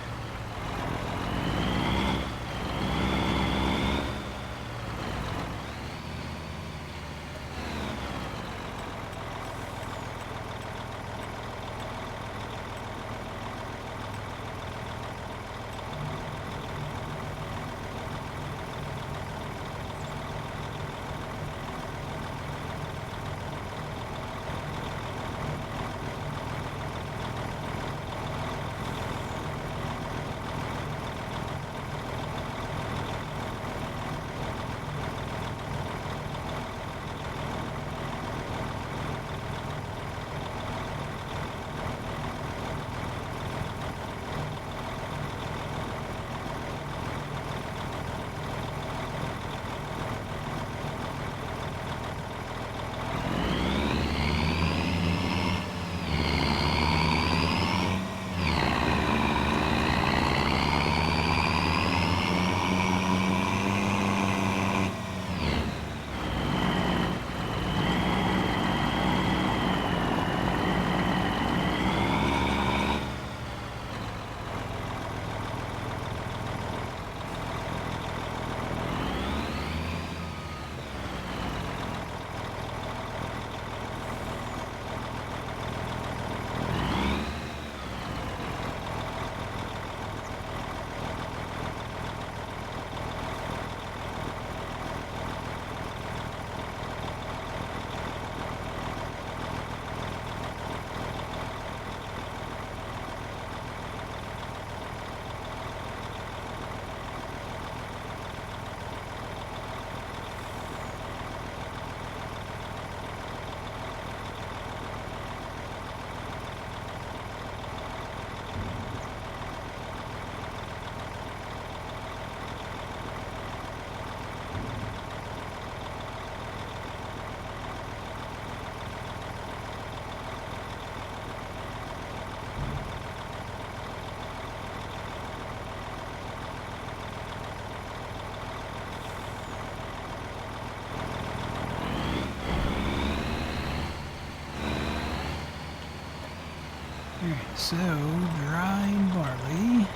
Alright, so dried barley.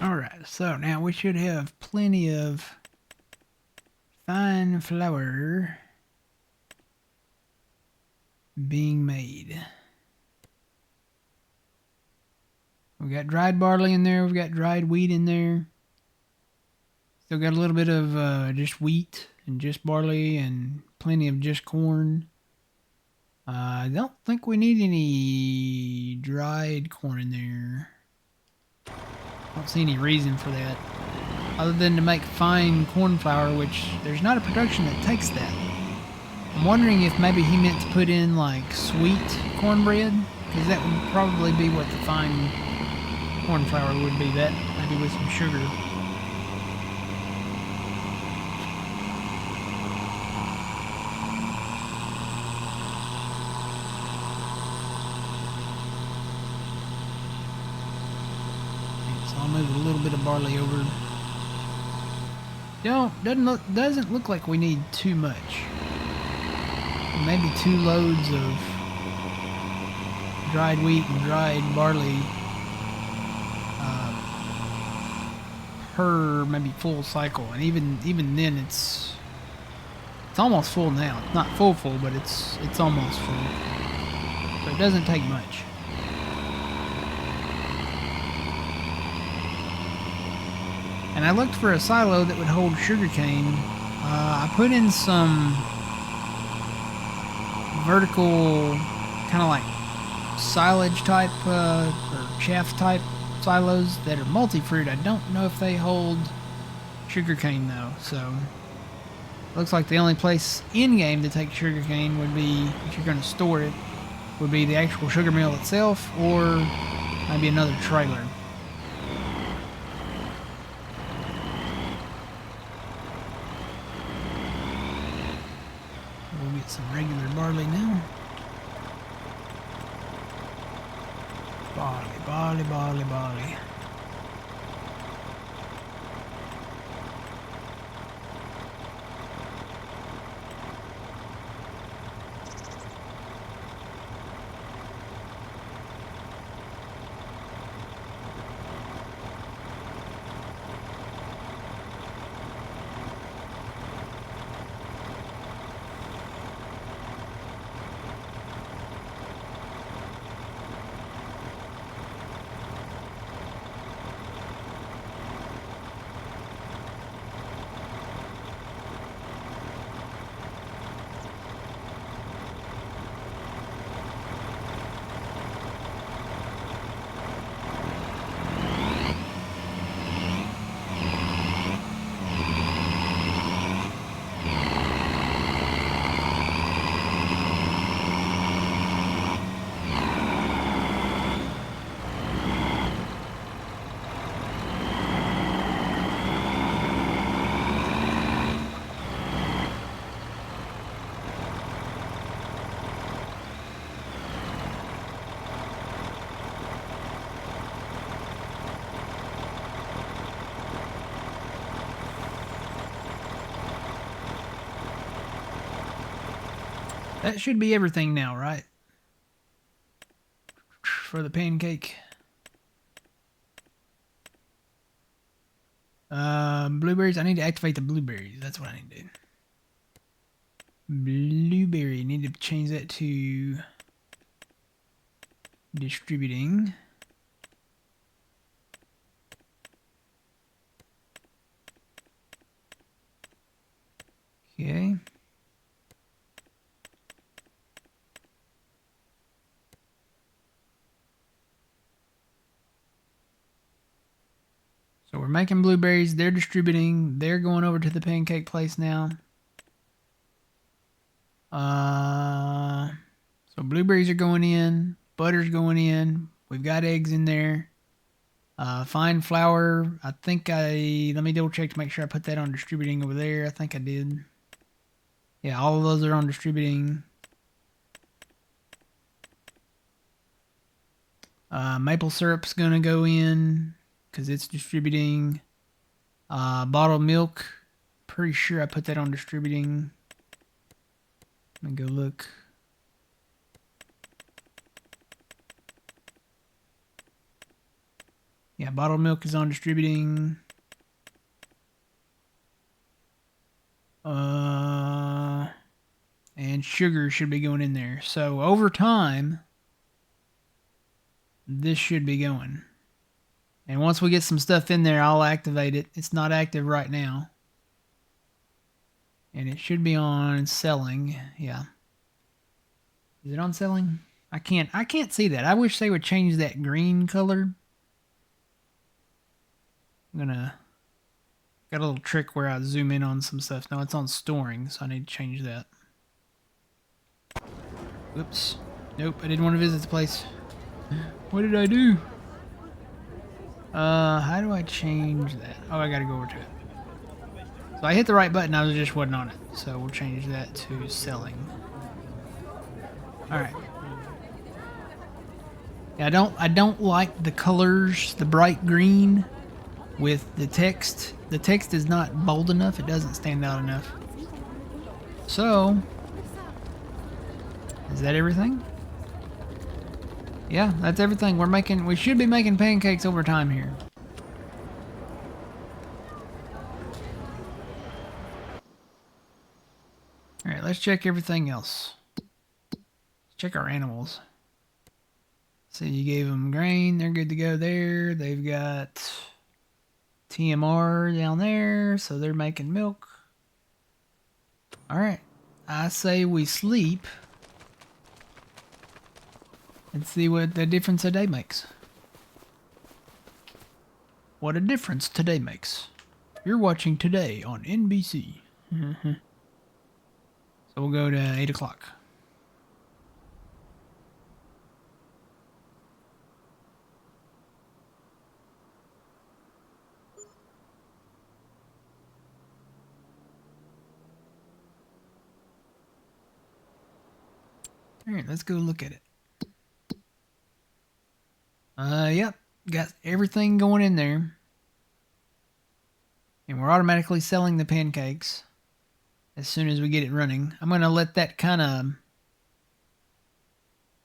Alright, so now we should have plenty of fine flour being made. We've got dried barley in there, we've got dried wheat in there. Still got a little bit of just wheat and just barley and plenty of just corn. I don't think we need any dried corn in there. I don't see any reason for that, other than to make fine corn flour, which there's not a production that takes that. I'm wondering if maybe he meant to put in like sweet cornbread, because that would probably be what the fine corn flour would be, that maybe with some sugar. I'll move a little bit of barley over. Doesn't look like we need too much. Maybe 2 loads of dried wheat and dried barley per maybe full cycle, and even then it's almost full now. It's not full, but it's almost full. So it doesn't take much. And I looked for a silo that would hold sugarcane. I put in some vertical, kind of like silage type or chaff type silos that are multi-fruit. I don't know if they hold sugarcane though, so looks like the only place in game to take sugarcane would be, if you're going to store it, would be the actual sugar mill itself or maybe another trailer. We'll get some regular barley now. Barley, barley, barley, barley. That should be everything now, right? For the pancake. Blueberries. I need to activate the blueberries. That's what I need to do. Blueberry. Need to change that to distributing. Okay. So we're making blueberries. They're distributing. They're going over to the pancake place now. So blueberries are going in. Butter's going in. We've got eggs in there. Fine flour. I think let me double check to make sure I put that on distributing over there. I think I did. Yeah, all of those are on distributing. Maple syrup's gonna go in because it's distributing. Bottled milk, pretty sure I put that on distributing. Let me go look. Yeah, bottled milk is on distributing. And sugar should be going in there. So over time, this should be going. And once we get some stuff in there, I'll activate it. It's not active right now. And it should be on selling. Yeah. Is it on selling? I can't see that. I wish they would change that green color. Got a little trick where I zoom in on some stuff. No, it's on storing, so I need to change that. Oops. Nope, I didn't want to visit the place. What did I do? How do I change that? Oh, I gotta go over to it. So I hit the right button, I just wasn't on it. So we'll change that to selling. Alright. Yeah, I don't like the colors, the bright green with the text. The text is not bold enough, it doesn't stand out enough. So, is that everything? Yeah, that's everything. We should be making pancakes over time here. Alright, let's check everything else. Let's check our animals. So you gave them grain. They're good to go there. They've got TMR down there, so they're making milk. All right. I say we sleep and see what the difference a day makes. What a difference today makes. You're watching Today on NBC. So we'll go to 8 o'clock. All right, let's go look at it. Yep, got everything going in there. And we're automatically selling the pancakes as soon as we get it running. I'm going to let that kind of...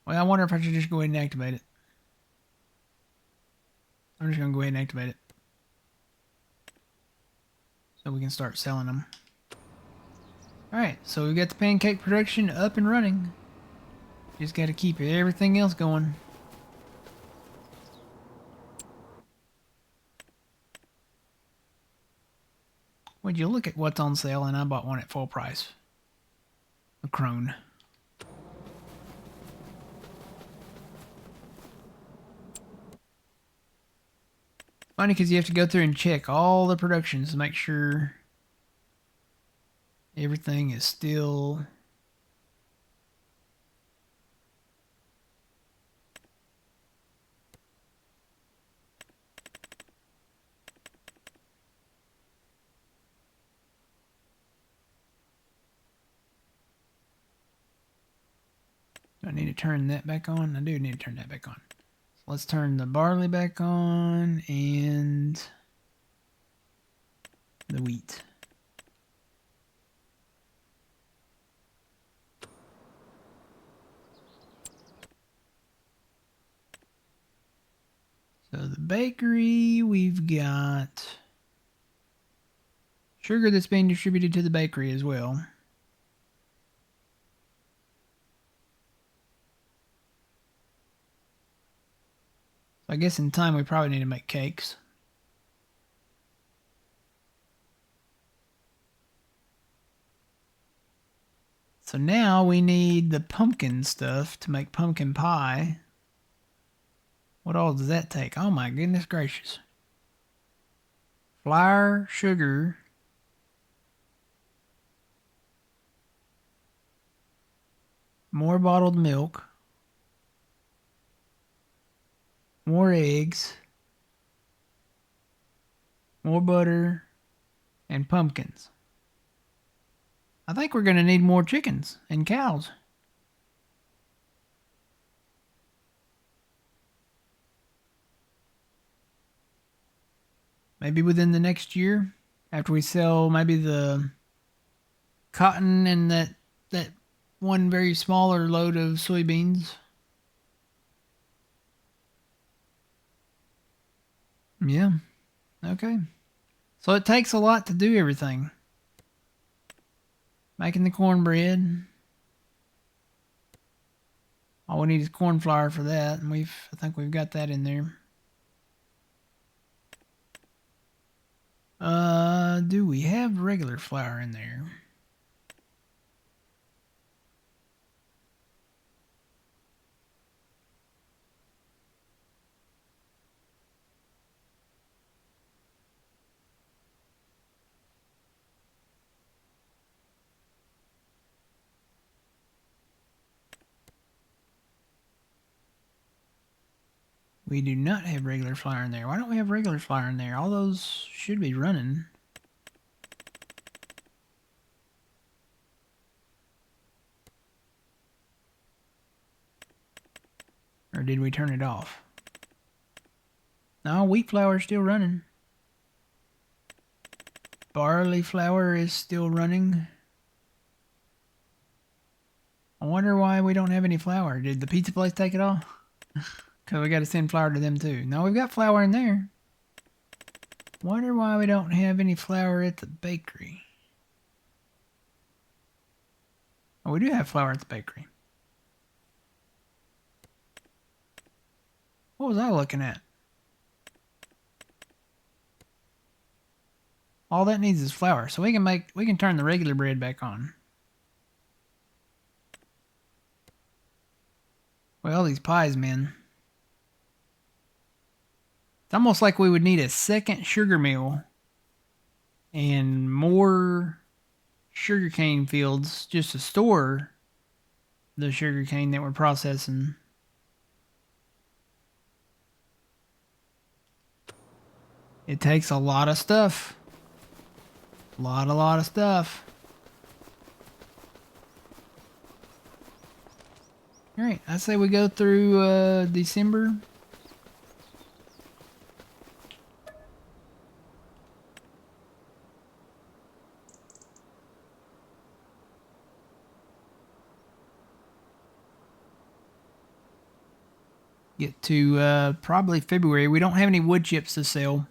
Well, I wonder if I should just go ahead and activate it. I'm just going to go ahead and activate it. So we can start selling them. Alright, so we've got the pancake production up and running. Just got to keep everything else going. Would you look at what's on sale, and I bought one at full price. A crone. Funny because you have to go through and check all the productions to make sure everything is still... Do I need to turn that back on? I do need to turn that back on. So let's turn the barley back on and the wheat. So the bakery, we've got sugar that's being distributed to the bakery as well. So I guess in time we probably need to make cakes. So now we need the pumpkin stuff to make pumpkin pie. What all does that take? Oh my goodness gracious. Flour, sugar, more bottled milk, more eggs, more butter, and pumpkins. I think we're going to need more chickens and cows. Maybe within the next year, after we sell maybe the cotton and that one very smaller load of soybeans. Yeah. Okay. So it takes a lot to do everything. Making the cornbread. All we need is corn flour for that, and I think we've got that in there. Do we have regular flour in there? We do not have regular flour in there. Why don't we have regular flour in there? All those should be running. Or did we turn it off? No, wheat flour is still running. Barley flour is still running. I wonder why we don't have any flour. Did the pizza place take it all? Because we got to send flour to them too. No, we've got flour in there. Wonder why we don't have any flour at the bakery. Oh, we do have flour at the bakery. What was I looking at? All that needs is flour, so we can turn the regular bread back on. Well, these pies, man. It's almost like we would need a second sugar mill and more sugarcane fields just to store the sugarcane that we're processing. It takes a lot of stuff. A lot of stuff. Alright, I say we go through December. Get to probably February. We don't have any wood chips to sell.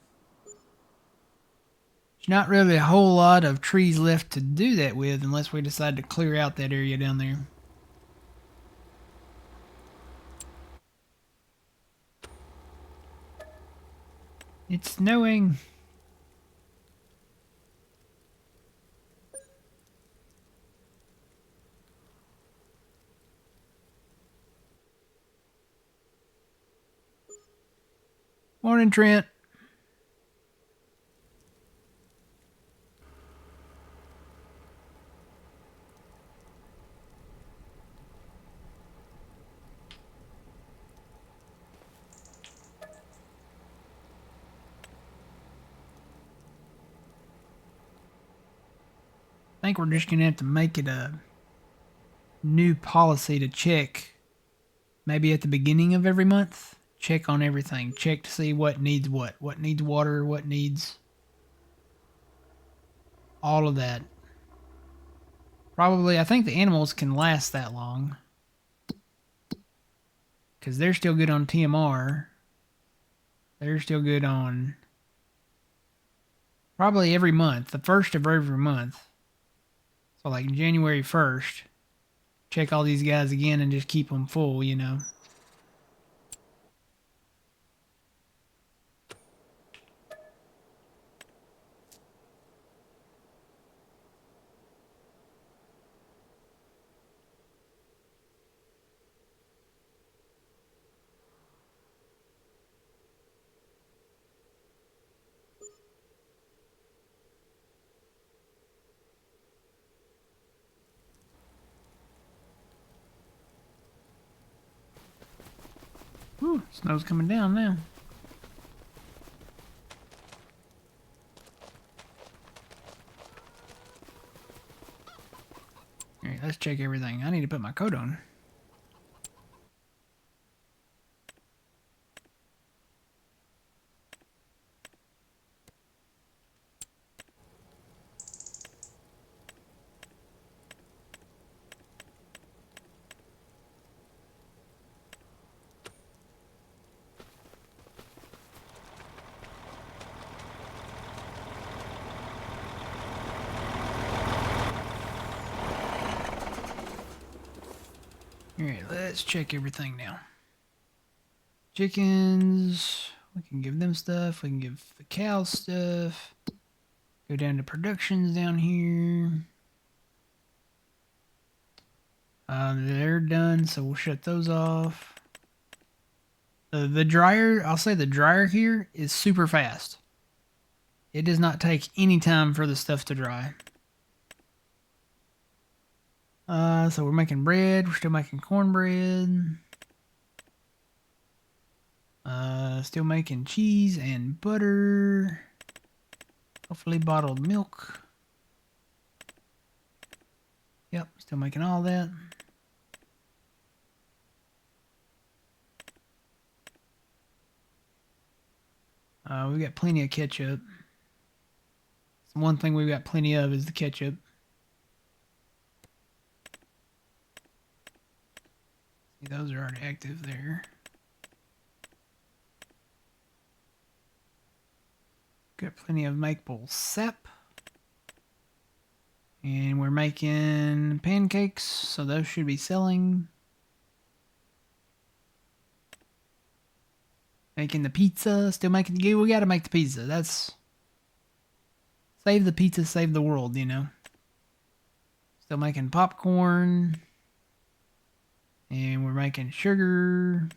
There's not really a whole lot of trees left to do that with unless we decide to clear out that area down there. It's snowing. Morning, Trent. I think we're just going to have to make it a new policy to check maybe at the beginning of every month. Check on everything. Check to see what needs what. What needs water, what needs all of that. Probably, I think the animals can last that long. Because they're still good on TMR. They're still good on probably every month. The first of every month. So like January 1st. Check all these guys again and just keep them full, you know. Whew, snow's coming down now. Alright, let's check everything. I need to put my coat on. Alright, let's check everything now. Chickens, we can give them stuff. We can give the cows stuff. Go down to productions down here. They're done, so we'll shut those off. The dryer, I'll say the dryer here is super fast. It does not take any time for the stuff to dry. So we're making bread. We're still making cornbread. Still making cheese and butter. Hopefully bottled milk. Yep, still making all that. We've got plenty of ketchup. So one thing we've got plenty of is the ketchup. See, those are already active there. Got plenty of maple sap. And we're making pancakes, so those should be selling. Making the pizza. Still making the... We gotta make the pizza. That's... Save the pizza, save the world, you know. Still making popcorn. And we're making sugar.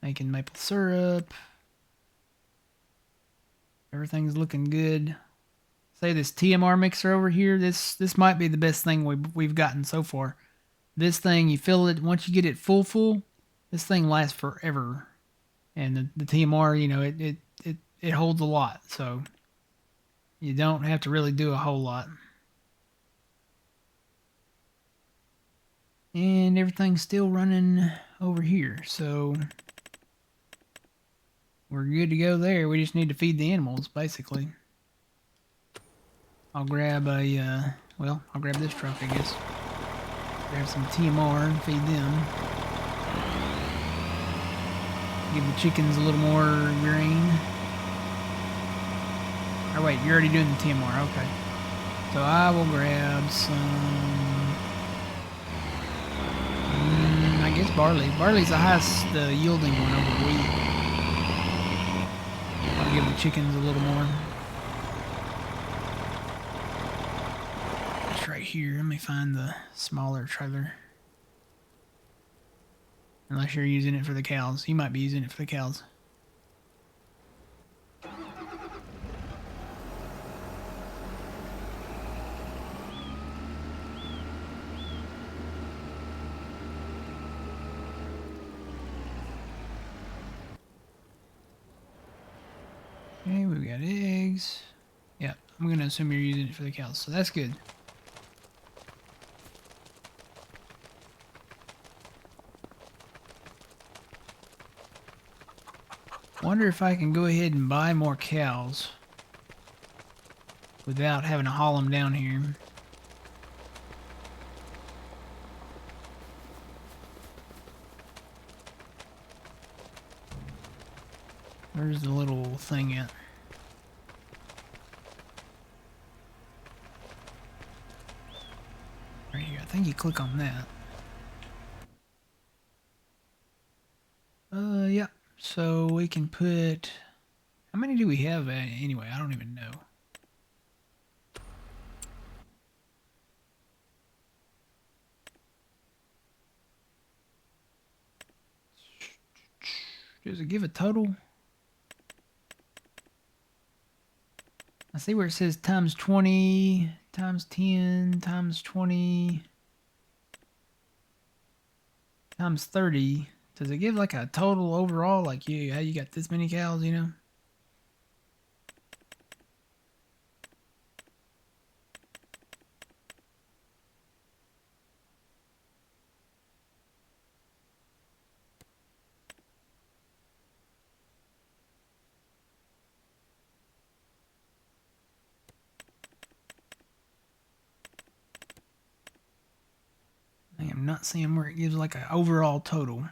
Making maple syrup. Everything's looking good. Say this TMR mixer over here. This might be the best thing we've gotten so far. This thing, you fill it, once you get it full, this thing lasts forever. And the TMR, you know, it holds a lot. So you don't have to really do a whole lot. And everything's still running over here. So we're good to go there. We just need to feed the animals, basically. I'll grab a, I'll grab this truck, I guess. Grab some TMR and feed them. Give the chickens a little more grain. Oh wait, you're already doing the TMR, okay. So I will grab some... I guess barley. Barley's the highest yielding one over wheat. I'll give the chickens a little more. It's right here. Let me find the smaller trailer. Unless you're using it for the cows. You might be using it for the cows. Okay, we've got eggs. Yeah, I'm going to assume you're using it for the cows, so that's good. Wonder if I can go ahead and buy more cows without having to haul them down here. Where's the little thing at? Right here. I think you click on that. Yeah. So we can put... How many do we have anyway? I don't even know. Does it give a total? I see where it says times 20, times 10, times 20, times 30. Does it give like a total overall? Like you got this many cows, you know? I am not seeing where it gives like an overall total.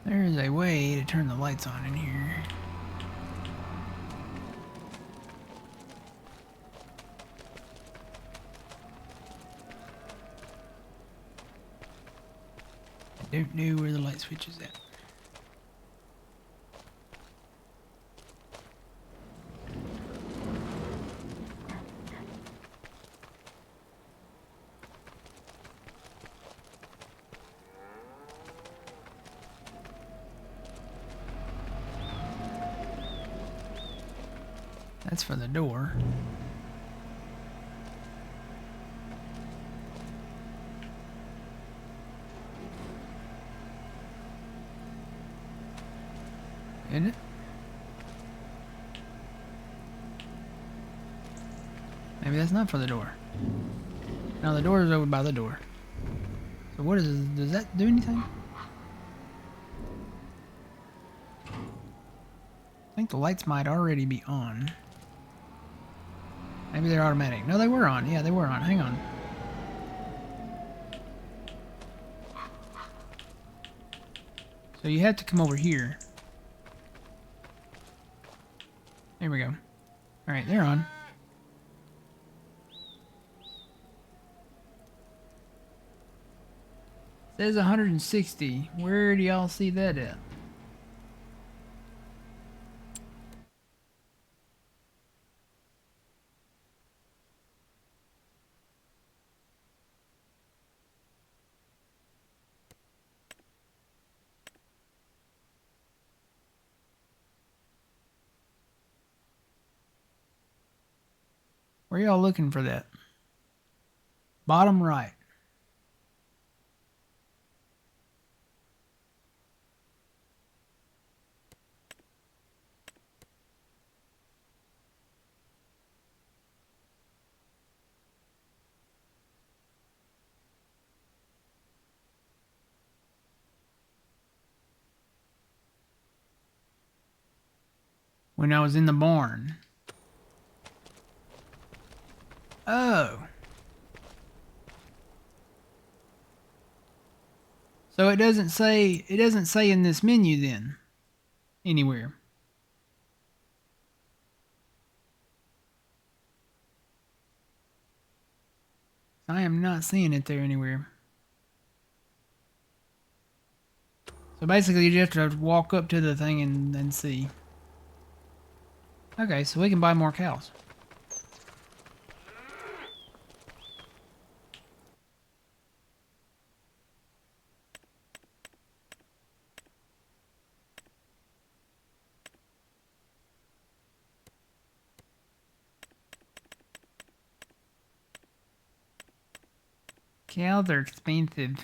There's a way to turn the lights on in here. I don't know where the light switch is at. That's for the door. Isn't it? Maybe that's not for the door. No, the door is over by the door. So what is it? Does that do anything? I think the lights might already be on. Maybe they're automatic. No, they were on. Yeah, they were on. Hang on. So you have to come over here. There we go. Alright, they're on. Says 160. Where do y'all see that at? Where y'all looking for that? Bottom right. When I was in the barn. Oh. So it doesn't say in this menu then anywhere. I am not seeing it there anywhere. So basically you just have to walk up to the thing and see. Okay, so we can buy more cows. Cows are expensive.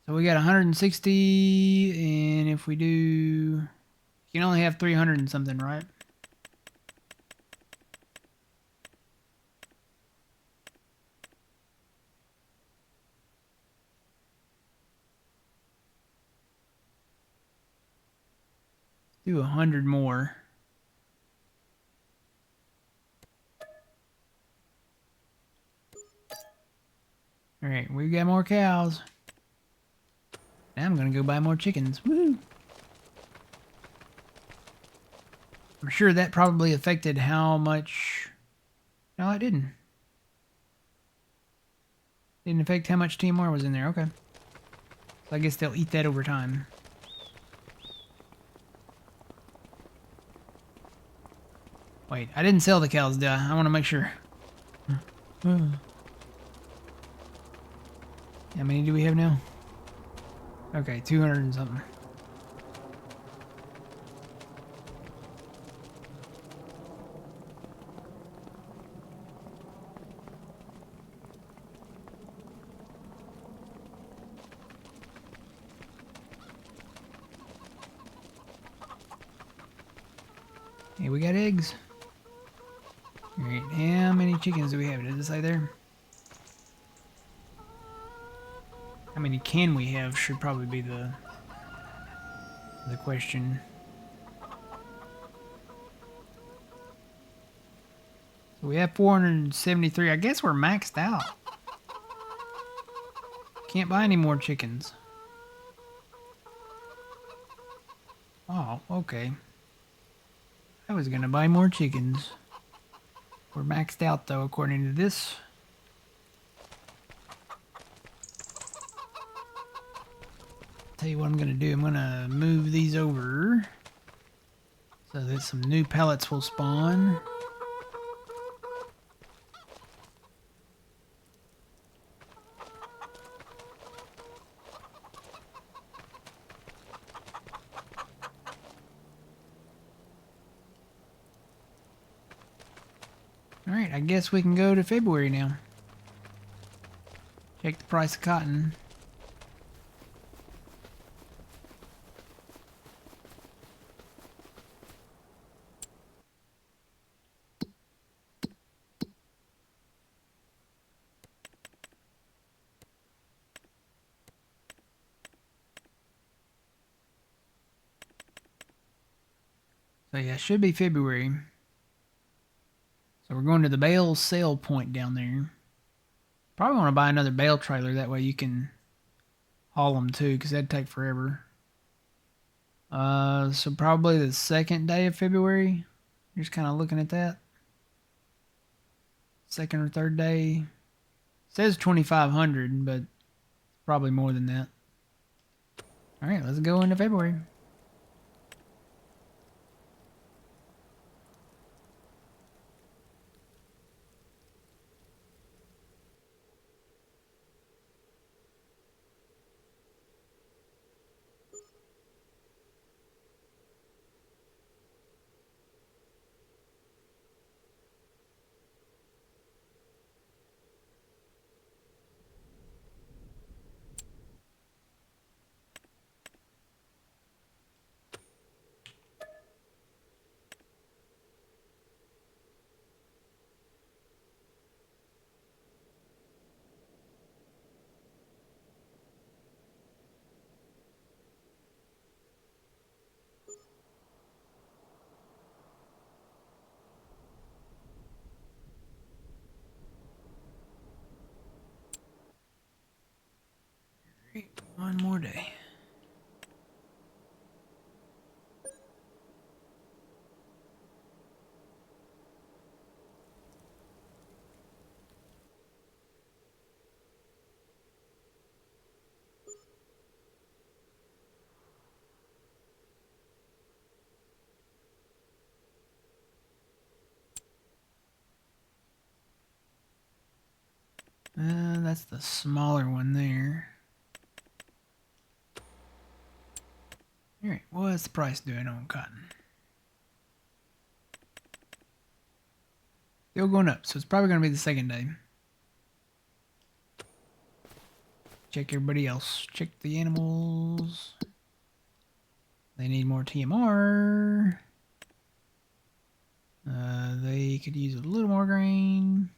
So we got 160, and if we do, you can only have 300 and something, right? Do 100 more. All right, we got more cows. Now I'm gonna go buy more chickens. Woo! I'm sure that probably affected how much. No, it didn't. Didn't affect how much TMR was in there. Okay. So I guess they'll eat that over time. Wait, I didn't sell the cows, did I? I want to make sure. How many do we have now? Okay, 200 and something. Hey, we got eggs. Alright, how many chickens do we have? Does it say there? How many can we have should probably be the question. So we have 473. I guess we're maxed out. Can't buy any more chickens. Oh, okay. I was gonna buy more chickens. We're maxed out though, according to this. Tell you what I'm gonna do. I'm gonna move these over so that some new pellets will spawn. Alright, I guess we can go to February now. Check the price of cotton. So yeah, it should be February. So we're going to the bale sale point down there. Probably want to buy another bale trailer. That way you can haul them too, because that'd take forever. So probably the second day of February. You're just kind of looking at that. Second or third day. It says 2,500, but it's probably more than that. All right, let's go into February. Great, one more day. That's the smaller one there. All right, what's the price doing on cotton? Still going up, so it's probably going to be the second day. Check everybody else. Check the animals. They need more TMR. They could use a little more grain.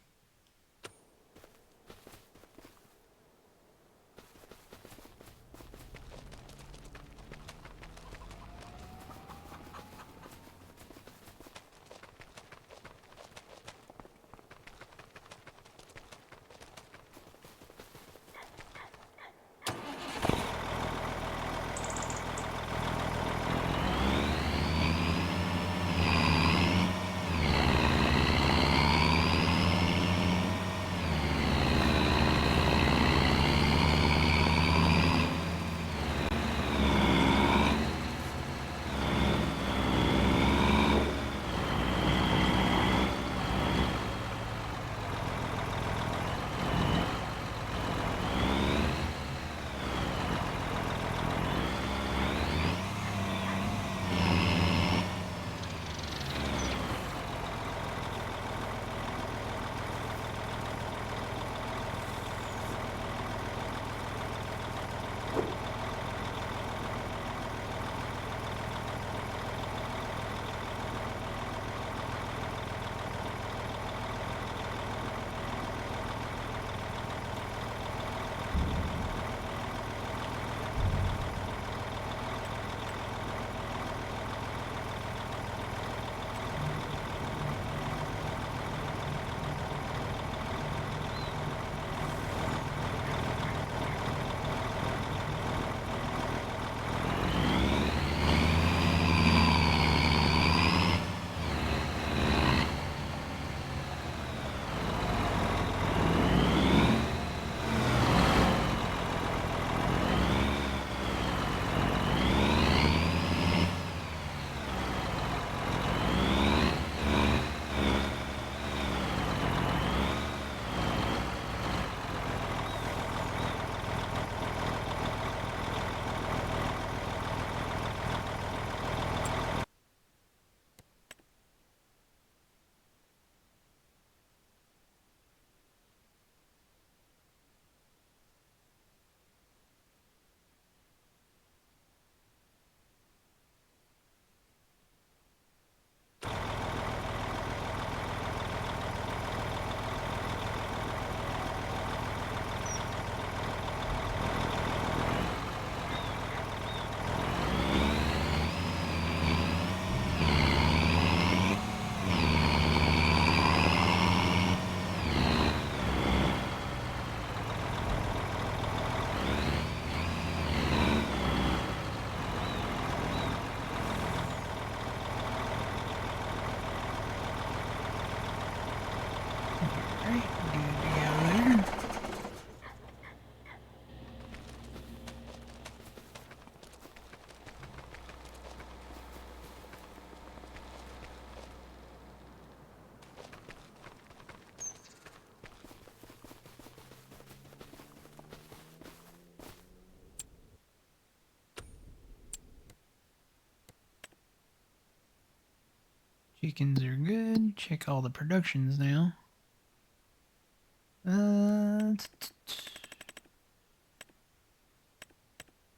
Chickens are good. Check all the productions now.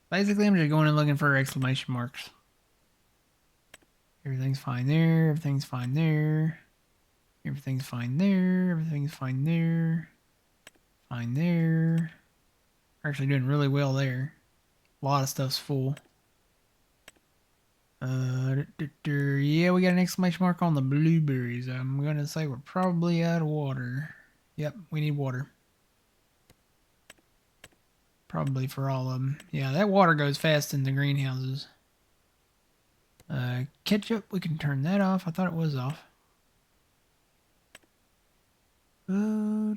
Basically, I'm just going and looking for exclamation marks. Everything's fine there. Everything's fine there. Everything's fine there. Everything's fine there. Fine there. We're actually doing really well there. A lot of stuff's full. Yeah, we got an exclamation mark on the blueberries. I'm gonna say we're probably out of water. Yep, we need water. Probably for all of them. Yeah, that water goes fast in the greenhouses. Ketchup, we can turn that off. I thought it was off. We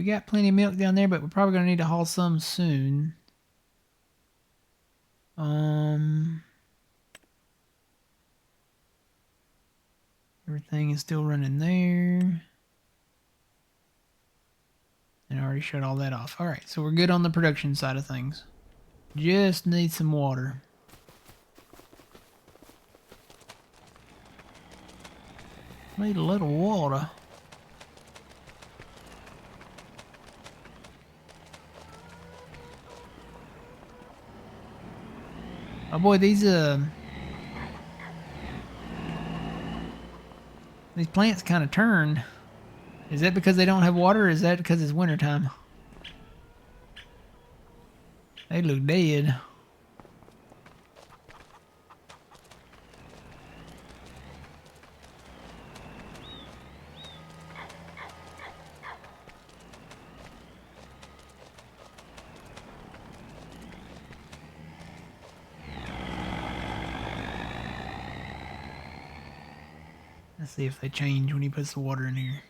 got plenty of milk down there, but we're probably gonna need to haul some soon. Everything is still running there. And I already shut all that off. Alright, so we're good on the production side of things. Just need some water. Need a little water. Oh boy, these plants kind of turn. Is that because they don't have water, or is that because it's wintertime? They look dead. Let's see if they change when he puts the water in here.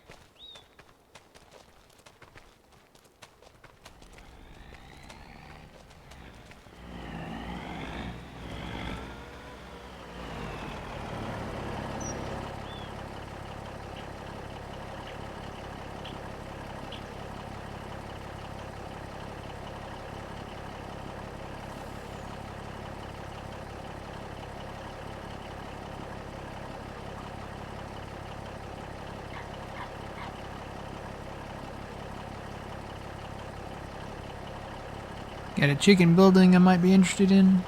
Got a chicken building I might be interested in.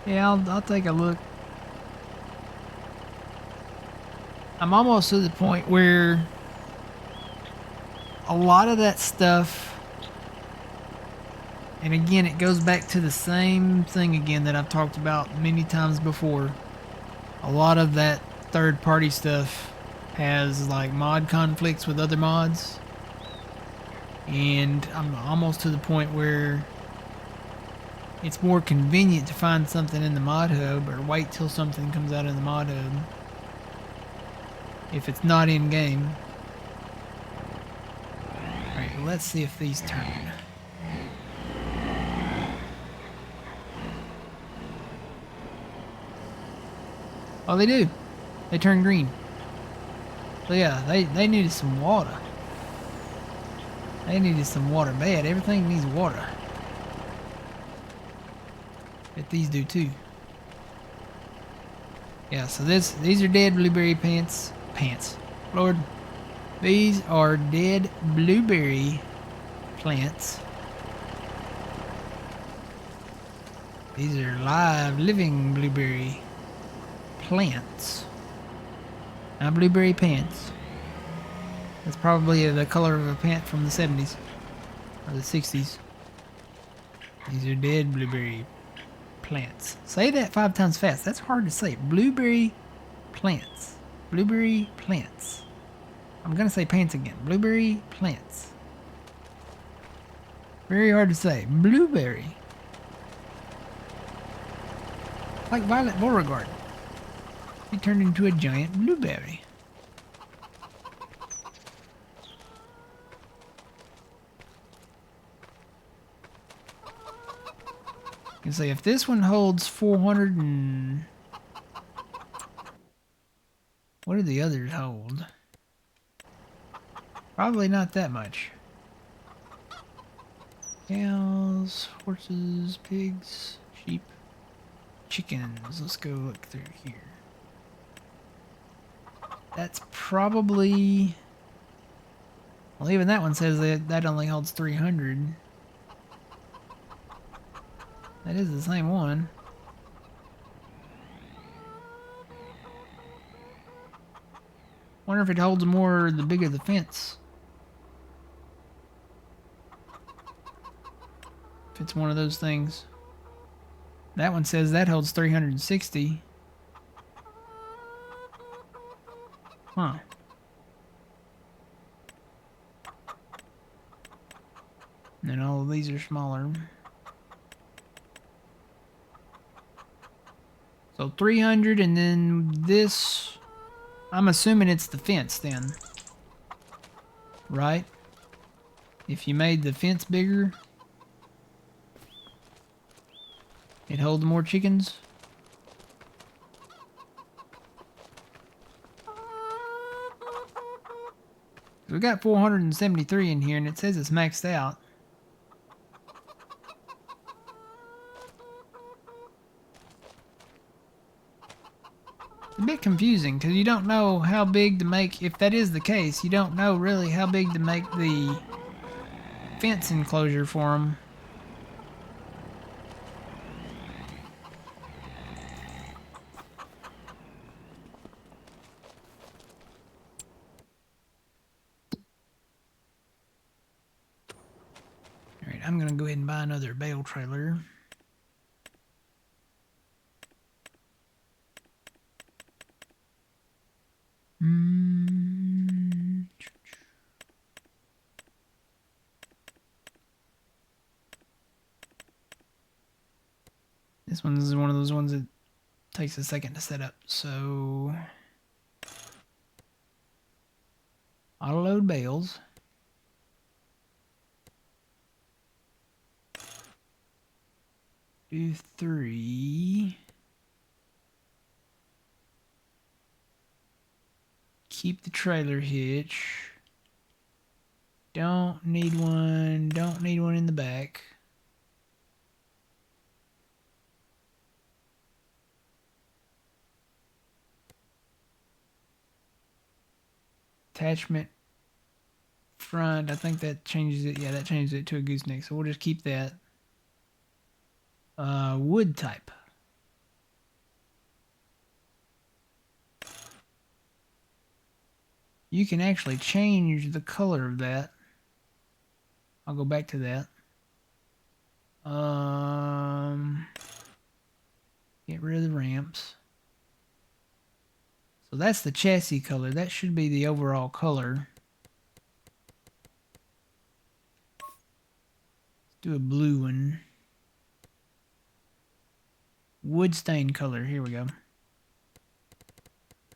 Yeah, I'll take a look. I'm almost to the point where a lot of that stuff, and again, it goes back to the same thing again that I've talked about many times before. A lot of that third-party stuff has like mod conflicts with other mods. And I'm almost to the point where it's more convenient to find something in the mod hub or wait till something comes out in the mod hub if it's not in game. Alright, let's see if these turn. Oh, they do. They turn green. So yeah, they needed some water. They needed some water bad. Everything needs water. Bet these do too. Yeah, so these are dead blueberry plants. Lord. These are dead blueberry plants. These are live, living blueberry plants. Not blueberry pants. That's probably the color of a pant from the 70s or the 60s. These are dead blueberry plants. Say that 5 times fast. That's hard to say. Blueberry plants. Blueberry plants. I'm going to say pants again. Blueberry plants. Very hard to say. Blueberry. Like Violet Beauregard. He turned into a giant blueberry. You can say if this one holds 400 and... What do the others hold? Probably not that much. Cows, horses, pigs, sheep. chickens. Let's go look through here. That's probably... Well, even that one says that only holds 300. That is the same one. Wonder if it holds more the bigger the fence. If it's one of those things. That one says that holds 360. Huh. And then all of these are smaller. So 300, and then this... I'm assuming it's the fence then. Right? If you made the fence bigger, it'd hold more chickens. We got 473 in here, and it says it's maxed out. It's a bit confusing, because you don't know how big to make... If that is the case, you don't know really how big to make the fence enclosure for them. Alright, I'm going to go ahead and buy another bale trailer. This one is one of those ones that takes a second to set up, so... Auto load bales. Do 3. Keep the trailer hitch. Don't need one in the back. Attachment front, I think that changes it. Yeah, that changes it to a gooseneck, so we'll just keep that. Wood type. You can actually change the color of that. I'll go back to that. Get rid of the ramps. So that's the chassis color. That should be the overall color. Let's do a blue one. Wood stain color. Here we go.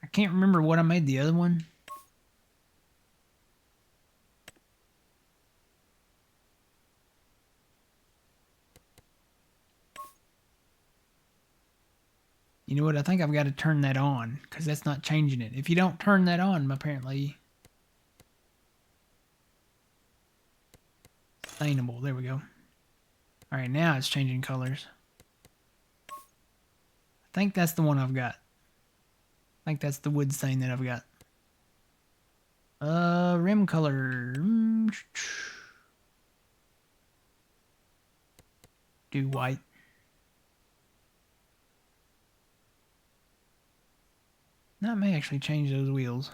I can't remember what I made the other one. You know what? I think I've got to turn that on because that's not changing it. If you don't turn that on, apparently... Stainable. There we go. Alright, now it's changing colors. I think that's the one I've got. I think that's the wood stain that I've got. Rim color. Do white. That may actually change those wheels.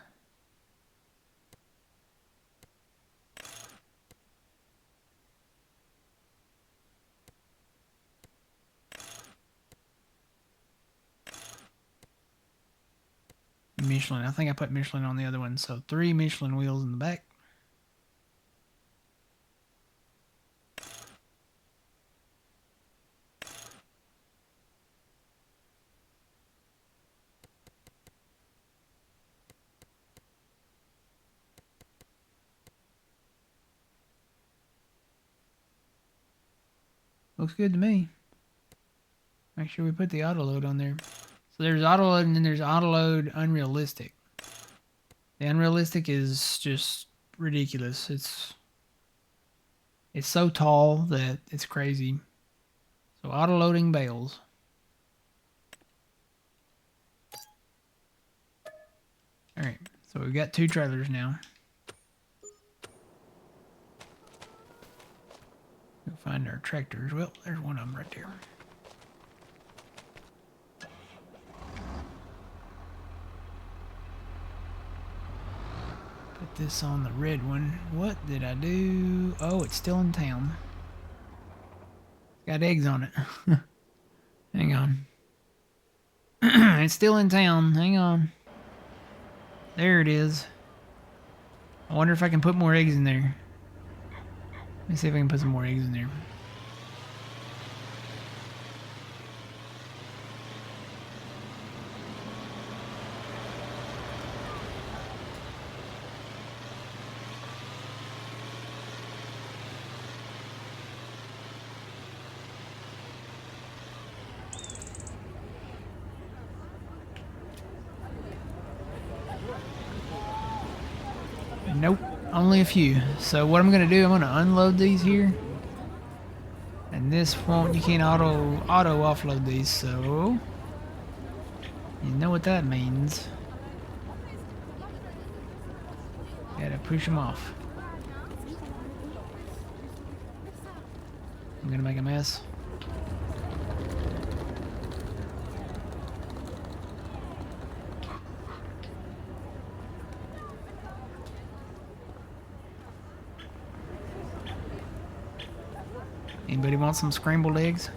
Michelin. I think I put Michelin on the other one. So 3 Michelin wheels in the back. Looks good to me. Make sure we put the auto load on there. So there's auto load and then there's auto load unrealistic. The unrealistic is just ridiculous. It's so tall that it's crazy. So auto loading bales. Alright, so we've got 2 trailers now. We'll find our tractors. Well, there's one of them right there. Put this on the red one. What did I do? Oh, it's still in town. Got eggs on it. Hang on. It's still in town. Hang on. There it is. I wonder if I can put more eggs in there. Let me see if I can put some more eggs in there. Nope, only a few. So what I'm gonna do, I'm gonna unload these here. And this won't, you can't auto offload these, so you know what that means. Gotta push them off. I'm gonna make a mess. Anybody want some scrambled eggs?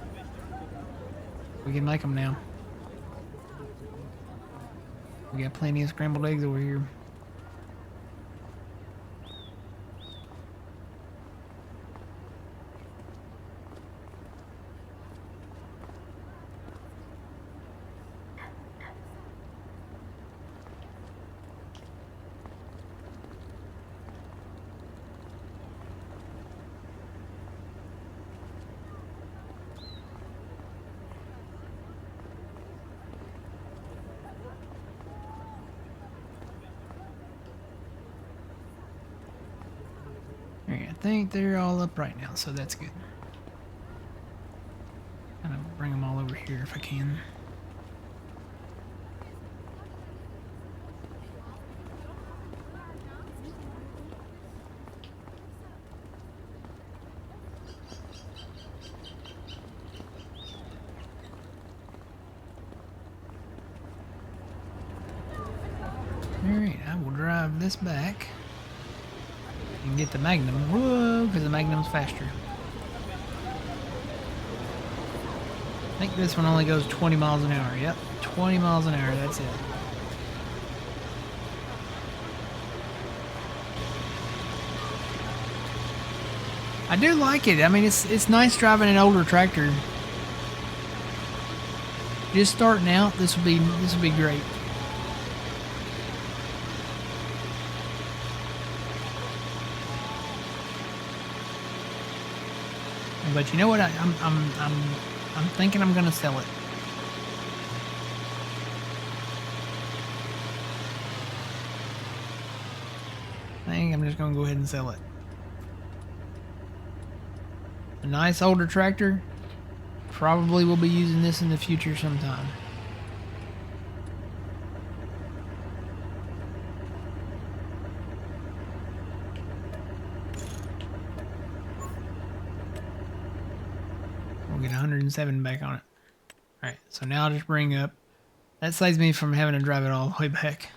We can make them now. We got plenty of scrambled eggs over here. I think they're all up right now, so that's good. I'm gonna bring them all over here if I can. Alright, I will drive this back and get the Magnum. Whoa, because the Magnum's faster. I think this one only goes 20 miles an hour. Yep, 20 miles an hour, that's it. I do like it. I mean, it's nice driving an older tractor. Just starting out, this will be great. But you know what? I'm thinking I'm gonna sell it. I think I'm just gonna go ahead and sell it. A nice older tractor. Probably will be using this in the future sometime. We'll get 107 back on it. Alright, so now I'll just bring up. That saves me from having to drive it all the way back.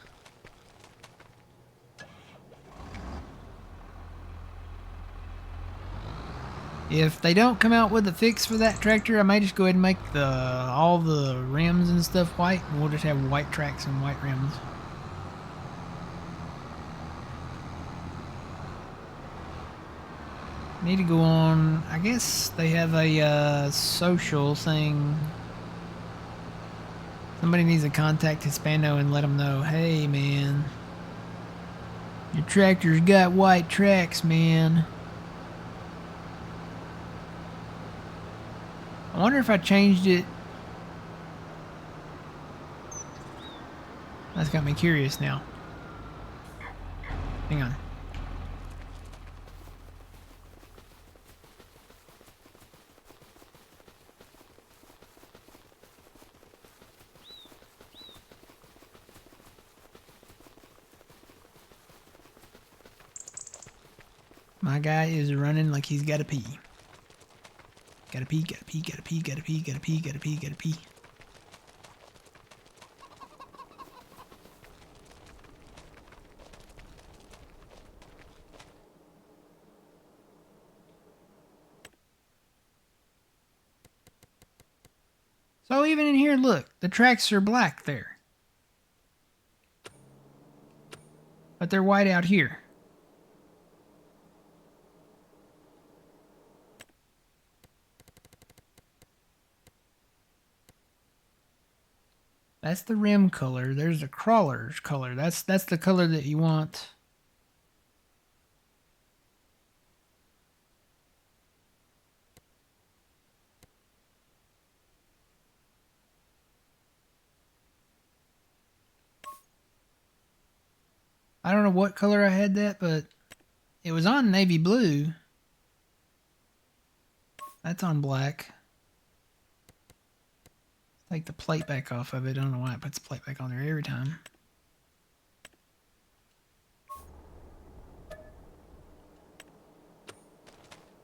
If they don't come out with a fix for that tractor, I may just go ahead and make all the rims and stuff white, and we'll just have white tracks and white rims. Need to go on. I guess they have a social thing. Somebody needs to contact Hispano and let them know, hey man, your tractor's got white tracks, man. I wonder if I changed it. That's got me curious now. Hang on. My guy is running like he's gotta pee. Gotta pee, gotta pee, gotta pee, gotta pee, gotta pee, gotta pee, gotta pee. So even in here, look, the tracks are black there. But they're white out here. That's the rim color. There's the crawler's color. That's the color that you want. I don't know what color I had that, but it was on navy blue. That's on black. Take the plate back off of it. I don't know why it puts the plate back on there every time.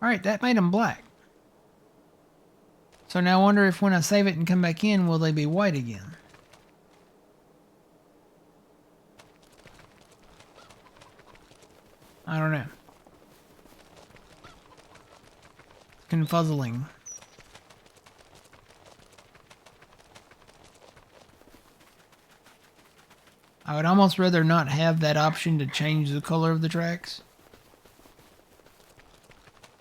Alright, that made them black. So now I wonder if when I save it and come back in, will they be white again? I don't know. It's confuzzling. I would almost rather not have that option to change the color of the tracks.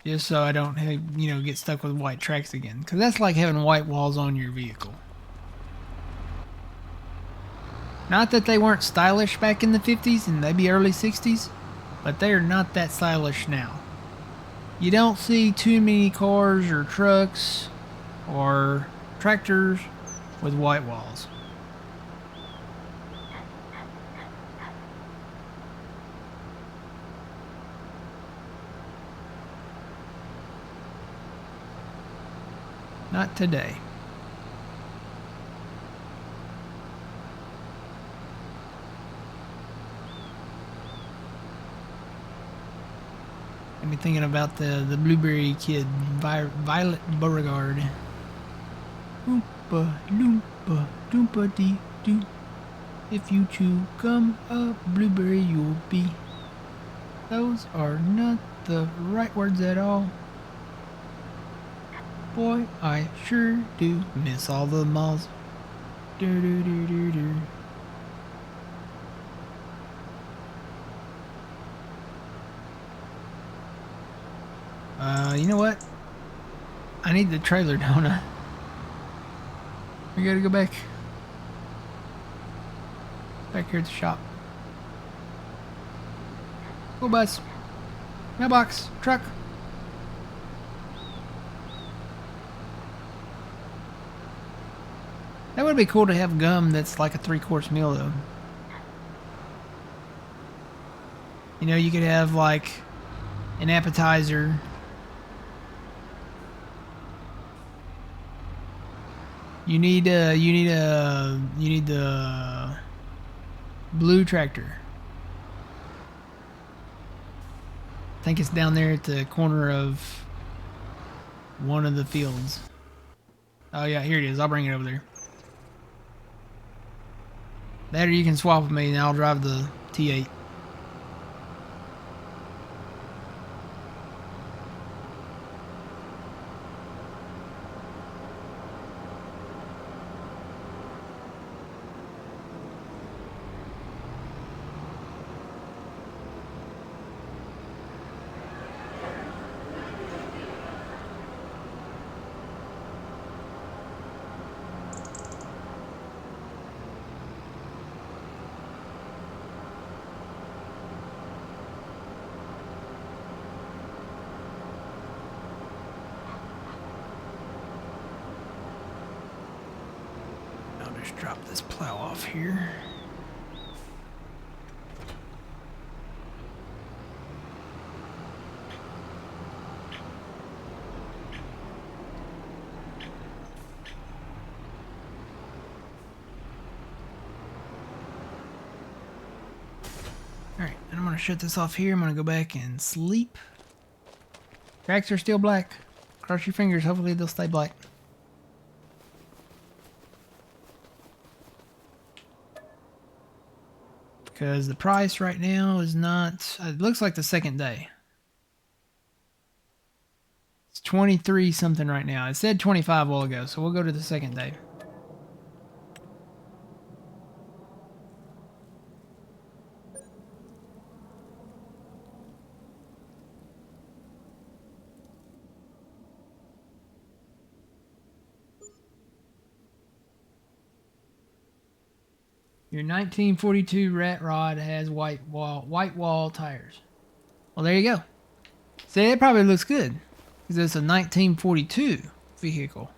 Just so I don't have, get stuck with white tracks again. Because that's like having white walls on your vehicle. Not that they weren't stylish back in the 50s and maybe early 60s, but they are not that stylish now. You don't see too many cars or trucks or tractors with white walls. Not today. Got me thinking about the Blueberry Kid, Violet Beauregard. Oompa loompa doompa dee doo. If you chew gum a blueberry you'll be. Those are not the right words at all. Boy, I sure do miss all the malls. Do do do do do. You know what? I need the trailer, don't I? We gotta go back. Back here at the shop. Go bus. Mailbox. Truck. That would be cool to have gum that's like a 3-course meal though. You could have like an appetizer. You need the blue tractor. I think it's down there at the corner of one of the fields. Oh yeah, here it is. I'll bring it over there. That or you can swap with me and I'll drive the T8. Just drop this plow off here. Alright, and I'm going to shut this off here. I'm going to go back and sleep. Cracks are still black. Cross your fingers. Hopefully they'll stay black. Because the price right now is not... It looks like the second day. It's 23 something right now. It said 25 a while ago, so we'll go to the second day. Your 1942 Rat Rod has white wall tires. Well, there you go. See, it probably looks good because it's a 1942 vehicle.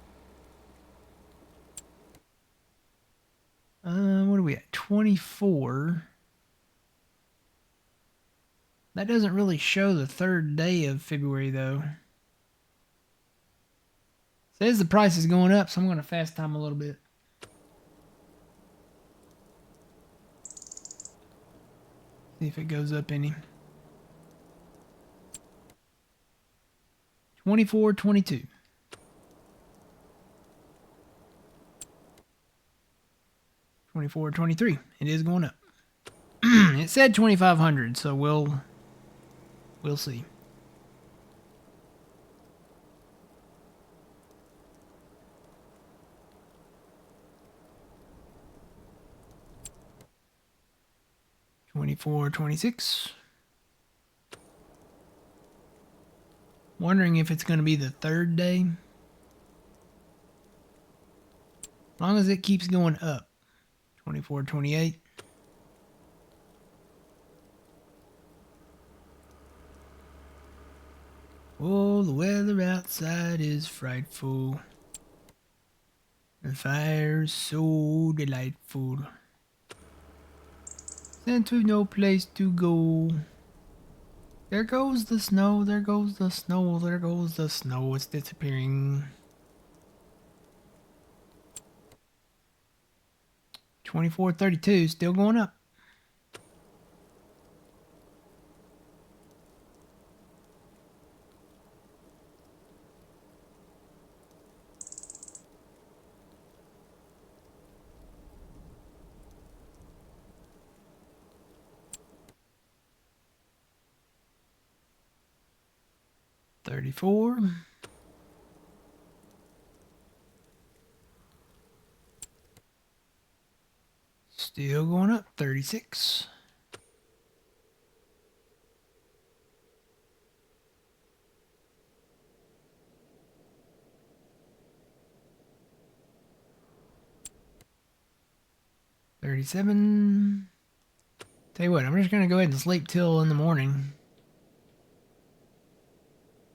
What are we at? 24. That doesn't really show the third day of February though. Says the price is going up, so I'm going to fast time a little bit. See if it goes up any. 24, 22. 24, 23. It is going up. It said 2,500, so we'll see. $24, $26. Wondering if it's going to be the third day. As long as it keeps going up. $24, $28. Oh, the weather outside is frightful. The fire's so delightful. Sent to no place to go. There goes the snow, there goes the snow, there goes the snow, it's disappearing. 24.32, still going up. $34. Still going up. $36. $37. Tell you what, I'm just gonna go ahead and sleep till in the morning.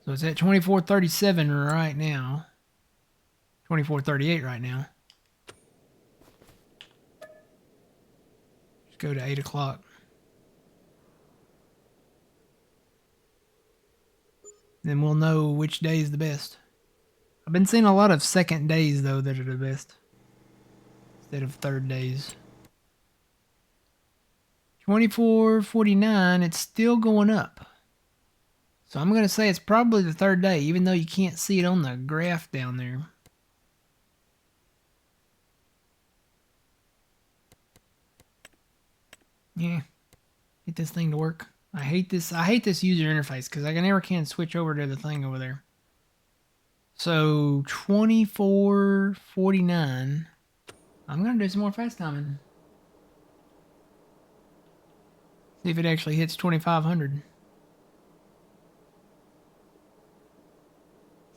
So it's at 24.37 right now. 24.38 right now. Just go to 8 o'clock. Then we'll know which day is the best. I've been seeing a lot of second days though that are the best instead of third days. 24.49, it's still going up. So I'm going to say it's probably the third day, even though you can't see it on the graph down there. Yeah. Get this thing to work. I hate this user interface because I never can switch over to the thing over there. So 24.49. I'm going to do some more fast timing. See if it actually hits 2,500.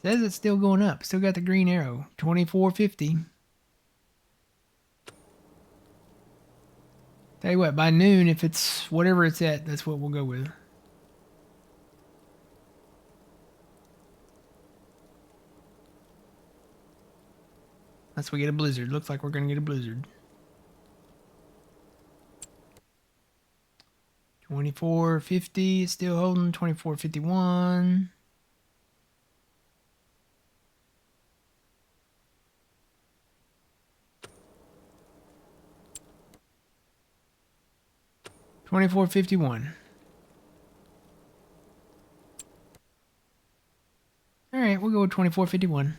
Says it's still going up. Still got the green arrow. 24.50. Tell you what, by noon, if it's whatever it's at, that's what we'll go with. Unless we get a blizzard. Looks like we're going to get a blizzard. 24.50 is still holding. 24.51. $24.51. Alright, we'll go with 2451.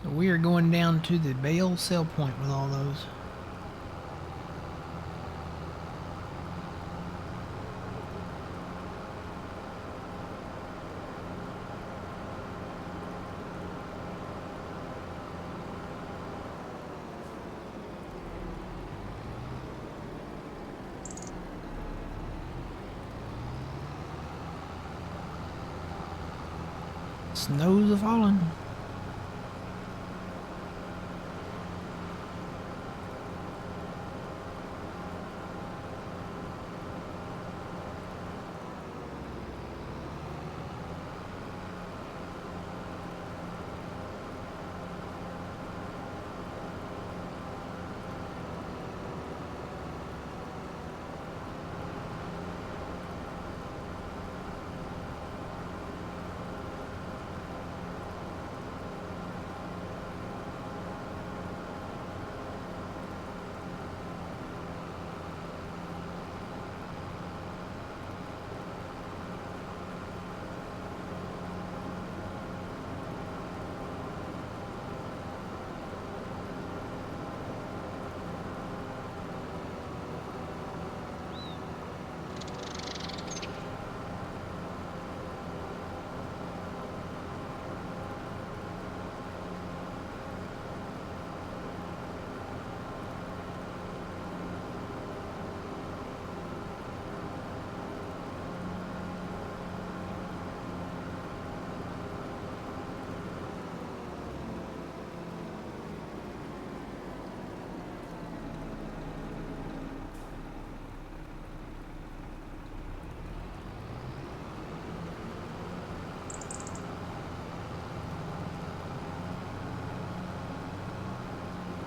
So we are going down to the Bale sell point with all those. Snows are falling.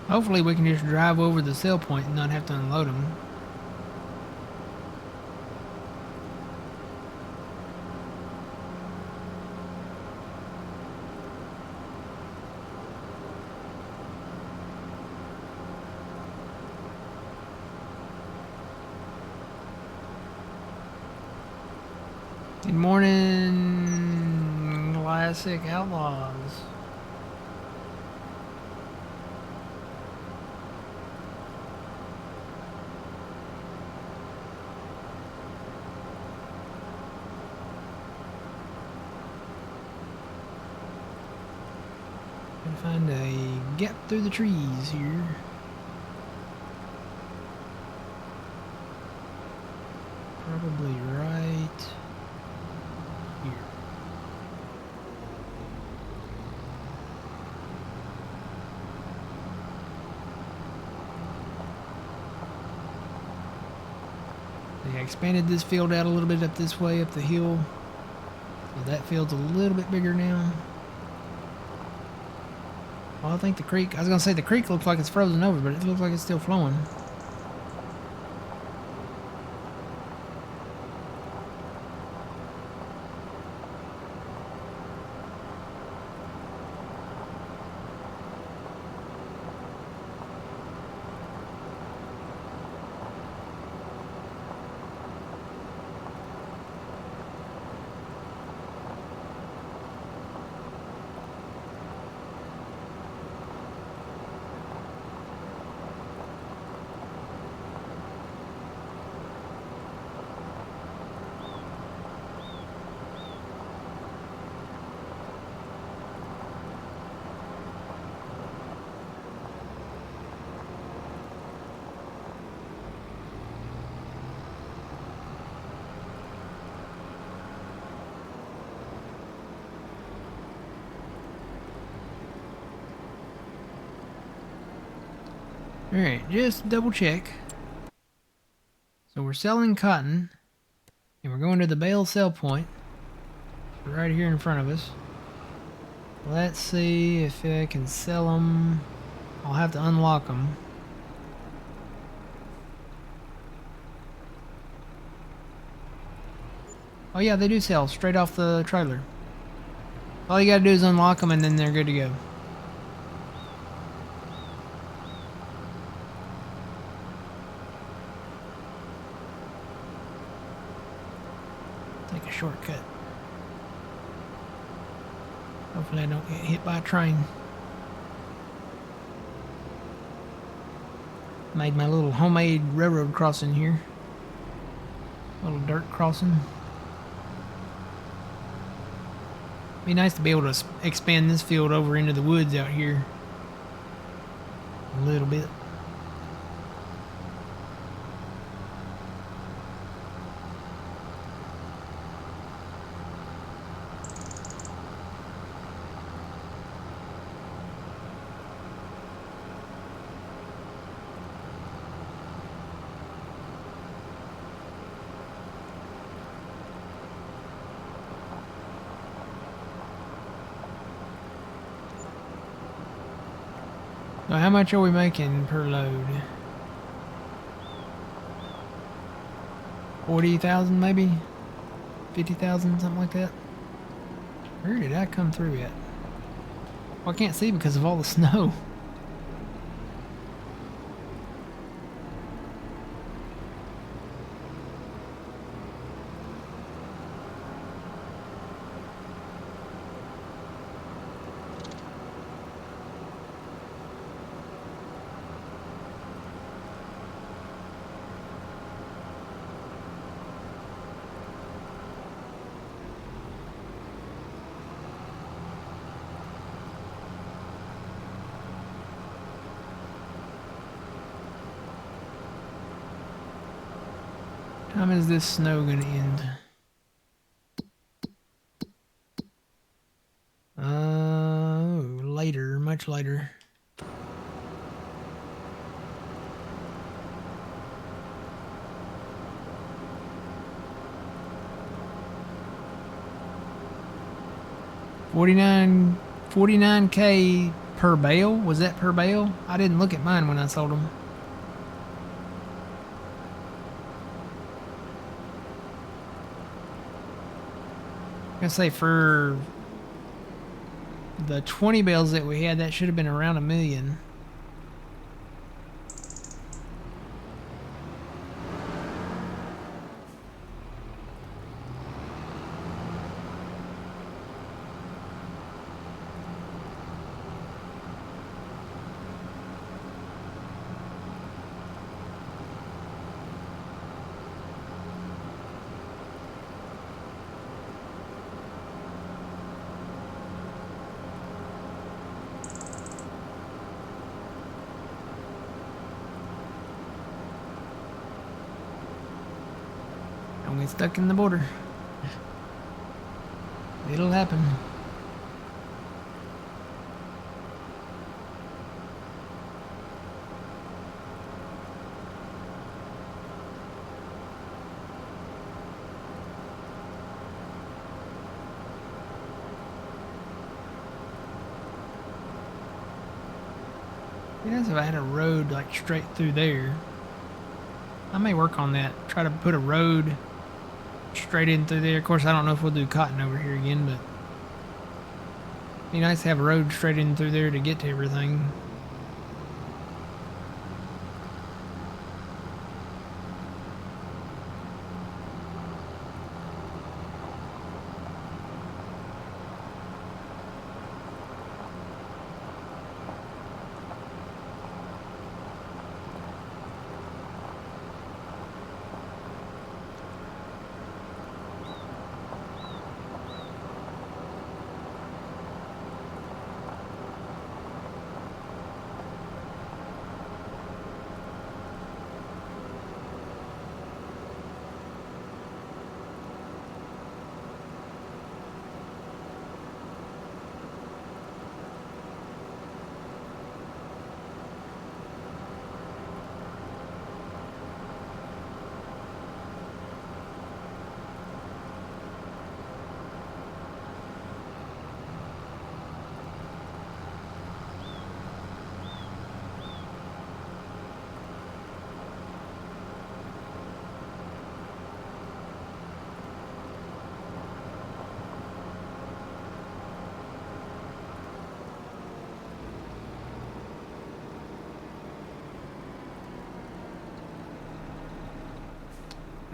Hopefully we can just drive over the sell point and not have to unload them. Good morning, Classic Outlaws. Find a gap through the trees here. Probably right here. They expanded this field out a little bit up this way, up the hill. So that field's a little bit bigger now. Well, I think the creek, I was going to say the creek looks like it's frozen over, but it looks like it's still flowing. Alright, just double check. So we're selling cotton, and we're going to the bale sell point, right here in front of us. Let's see if I can sell them. I'll have to unlock them. Oh yeah, they do sell straight off the trailer. All you gotta do is unlock them and then they're good to go. a shortcut. Hopefully I don't get hit by a train. Made my little homemade railroad crossing here. Little dirt crossing. Be nice to be able to expand this field over into the woods out here a little bit. So how much are we making per load? 40,000 maybe? 50,000, something like that? Where did I come through at? Well, I can't see because of all the snow. How time is this snow gonna end? Later, much later. $49K per bale? Was that per bale? I didn't look at mine when I sold them. I'm gonna say for the 20 bales that we had, that should have been around $1 million. Don't get stuck in the border. It'll happen. Be nice if I had a road like straight through there. I may work on that. Try to put a road straight in through there. Of course, I don't know if we'll do cotton over here again, but it'd be nice to have a road straight in through there to get to everything.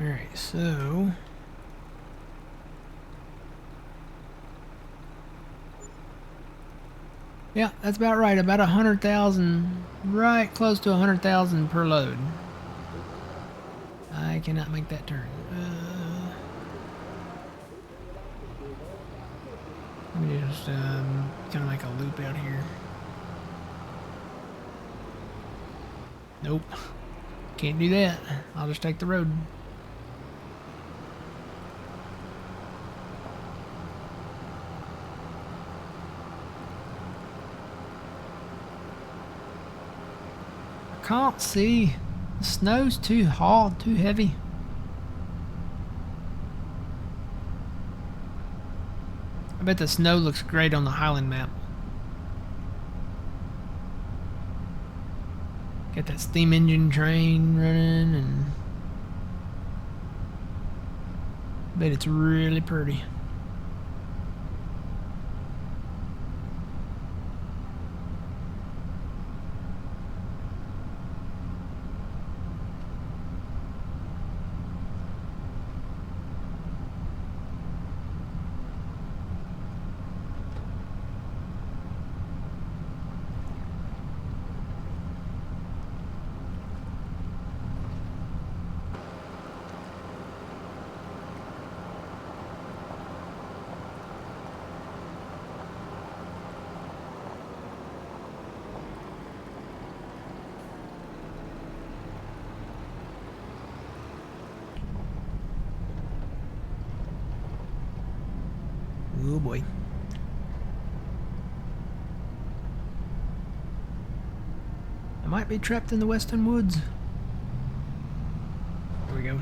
Alright, so Yeah, that's about right. About 100,000, right close to 100,000 per load. I cannot make that turn. Let me just kind of make a loop out here. Nope, can't do that. I'll just take the road. I can't see. The snow's too hard, too heavy. I bet the snow looks great on the Highland map. Got that steam engine train running, and I bet it's really pretty. Oh boy. I might be trapped in the western woods. Here we go.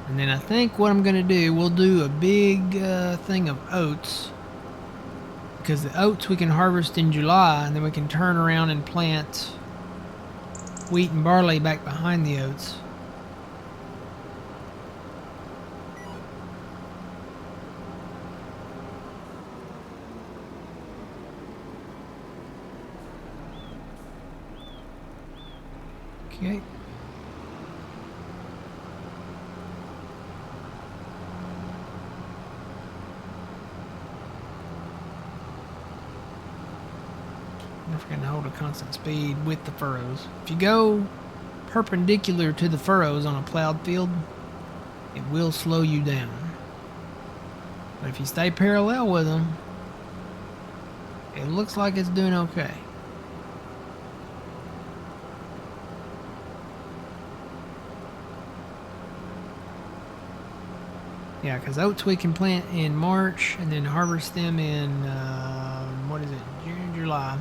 And then I think what I'm going to do, we'll do a big thing of oats. Because the oats we can harvest in July, and then we can turn around and plant wheat and barley back behind the oats. Okay. Never forgetting to hold a constant speed with the furrows. If you go perpendicular to the furrows on a plowed field, it will slow you down. But if you stay parallel with them, it looks like it's doing okay. Yeah, because oats we can plant in March and then harvest them in, what is it, June, July.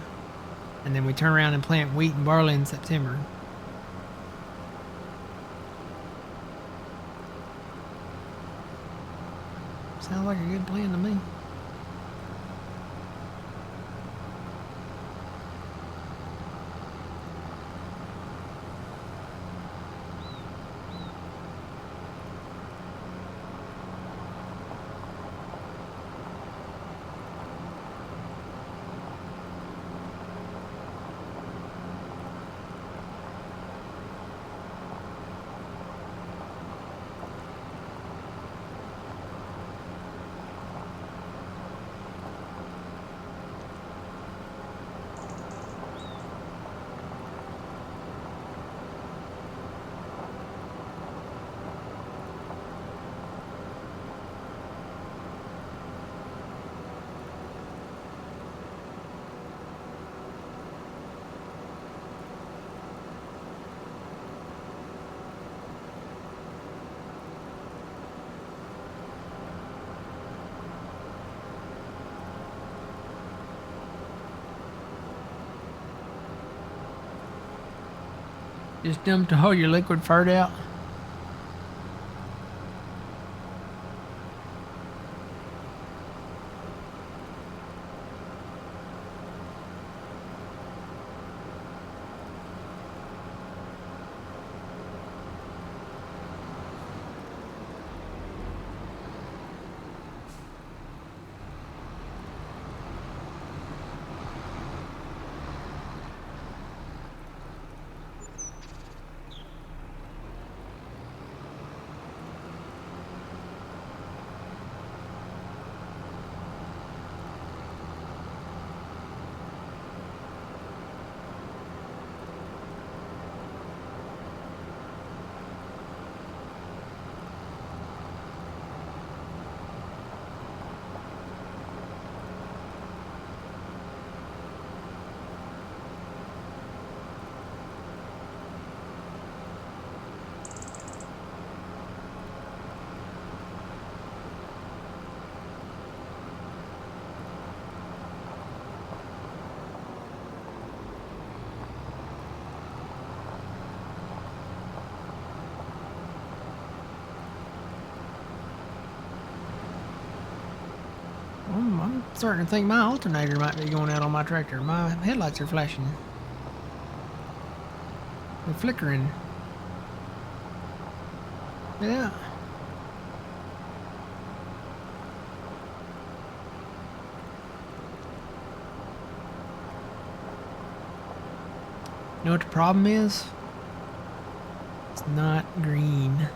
And then we turn around and plant wheat and barley in September. Sounds like a good plan to me. Just dump all your liquid fart out. starting to think my alternator might be going out on my tractor. My headlights are flashing. They're flickering. Yeah. You know what the problem is? It's not green.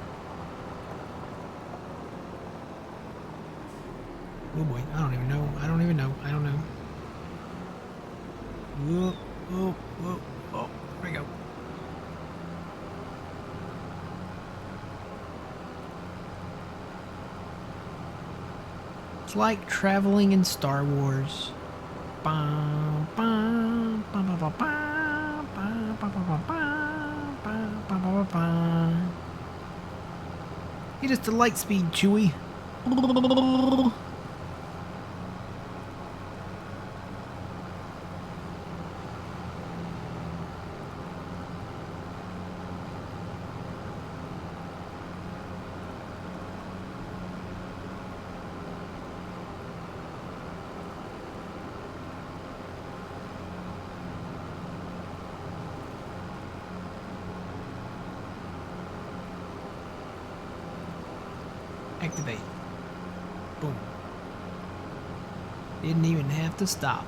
Oh boy, I don't even know. I don't know. Whoa, whoa, whoa, oh, there we go. It's like traveling in Star Wars. It is the light speed, Chewie. Activate. Boom. Didn't even have to stop.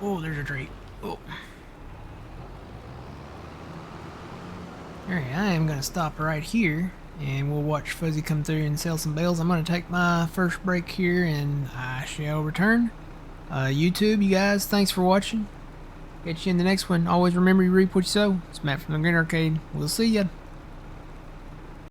Oh, there's a tree. Oh. Alright, I am going to stop right here, and we'll watch Fuzzy come through and sell some bales. I'm going to take my first break here, and I shall return. YouTube, you guys, thanks for watching. Catch you in the next one. Always remember you reap what you sow. It's Matt from the Green Arcade. We'll see ya.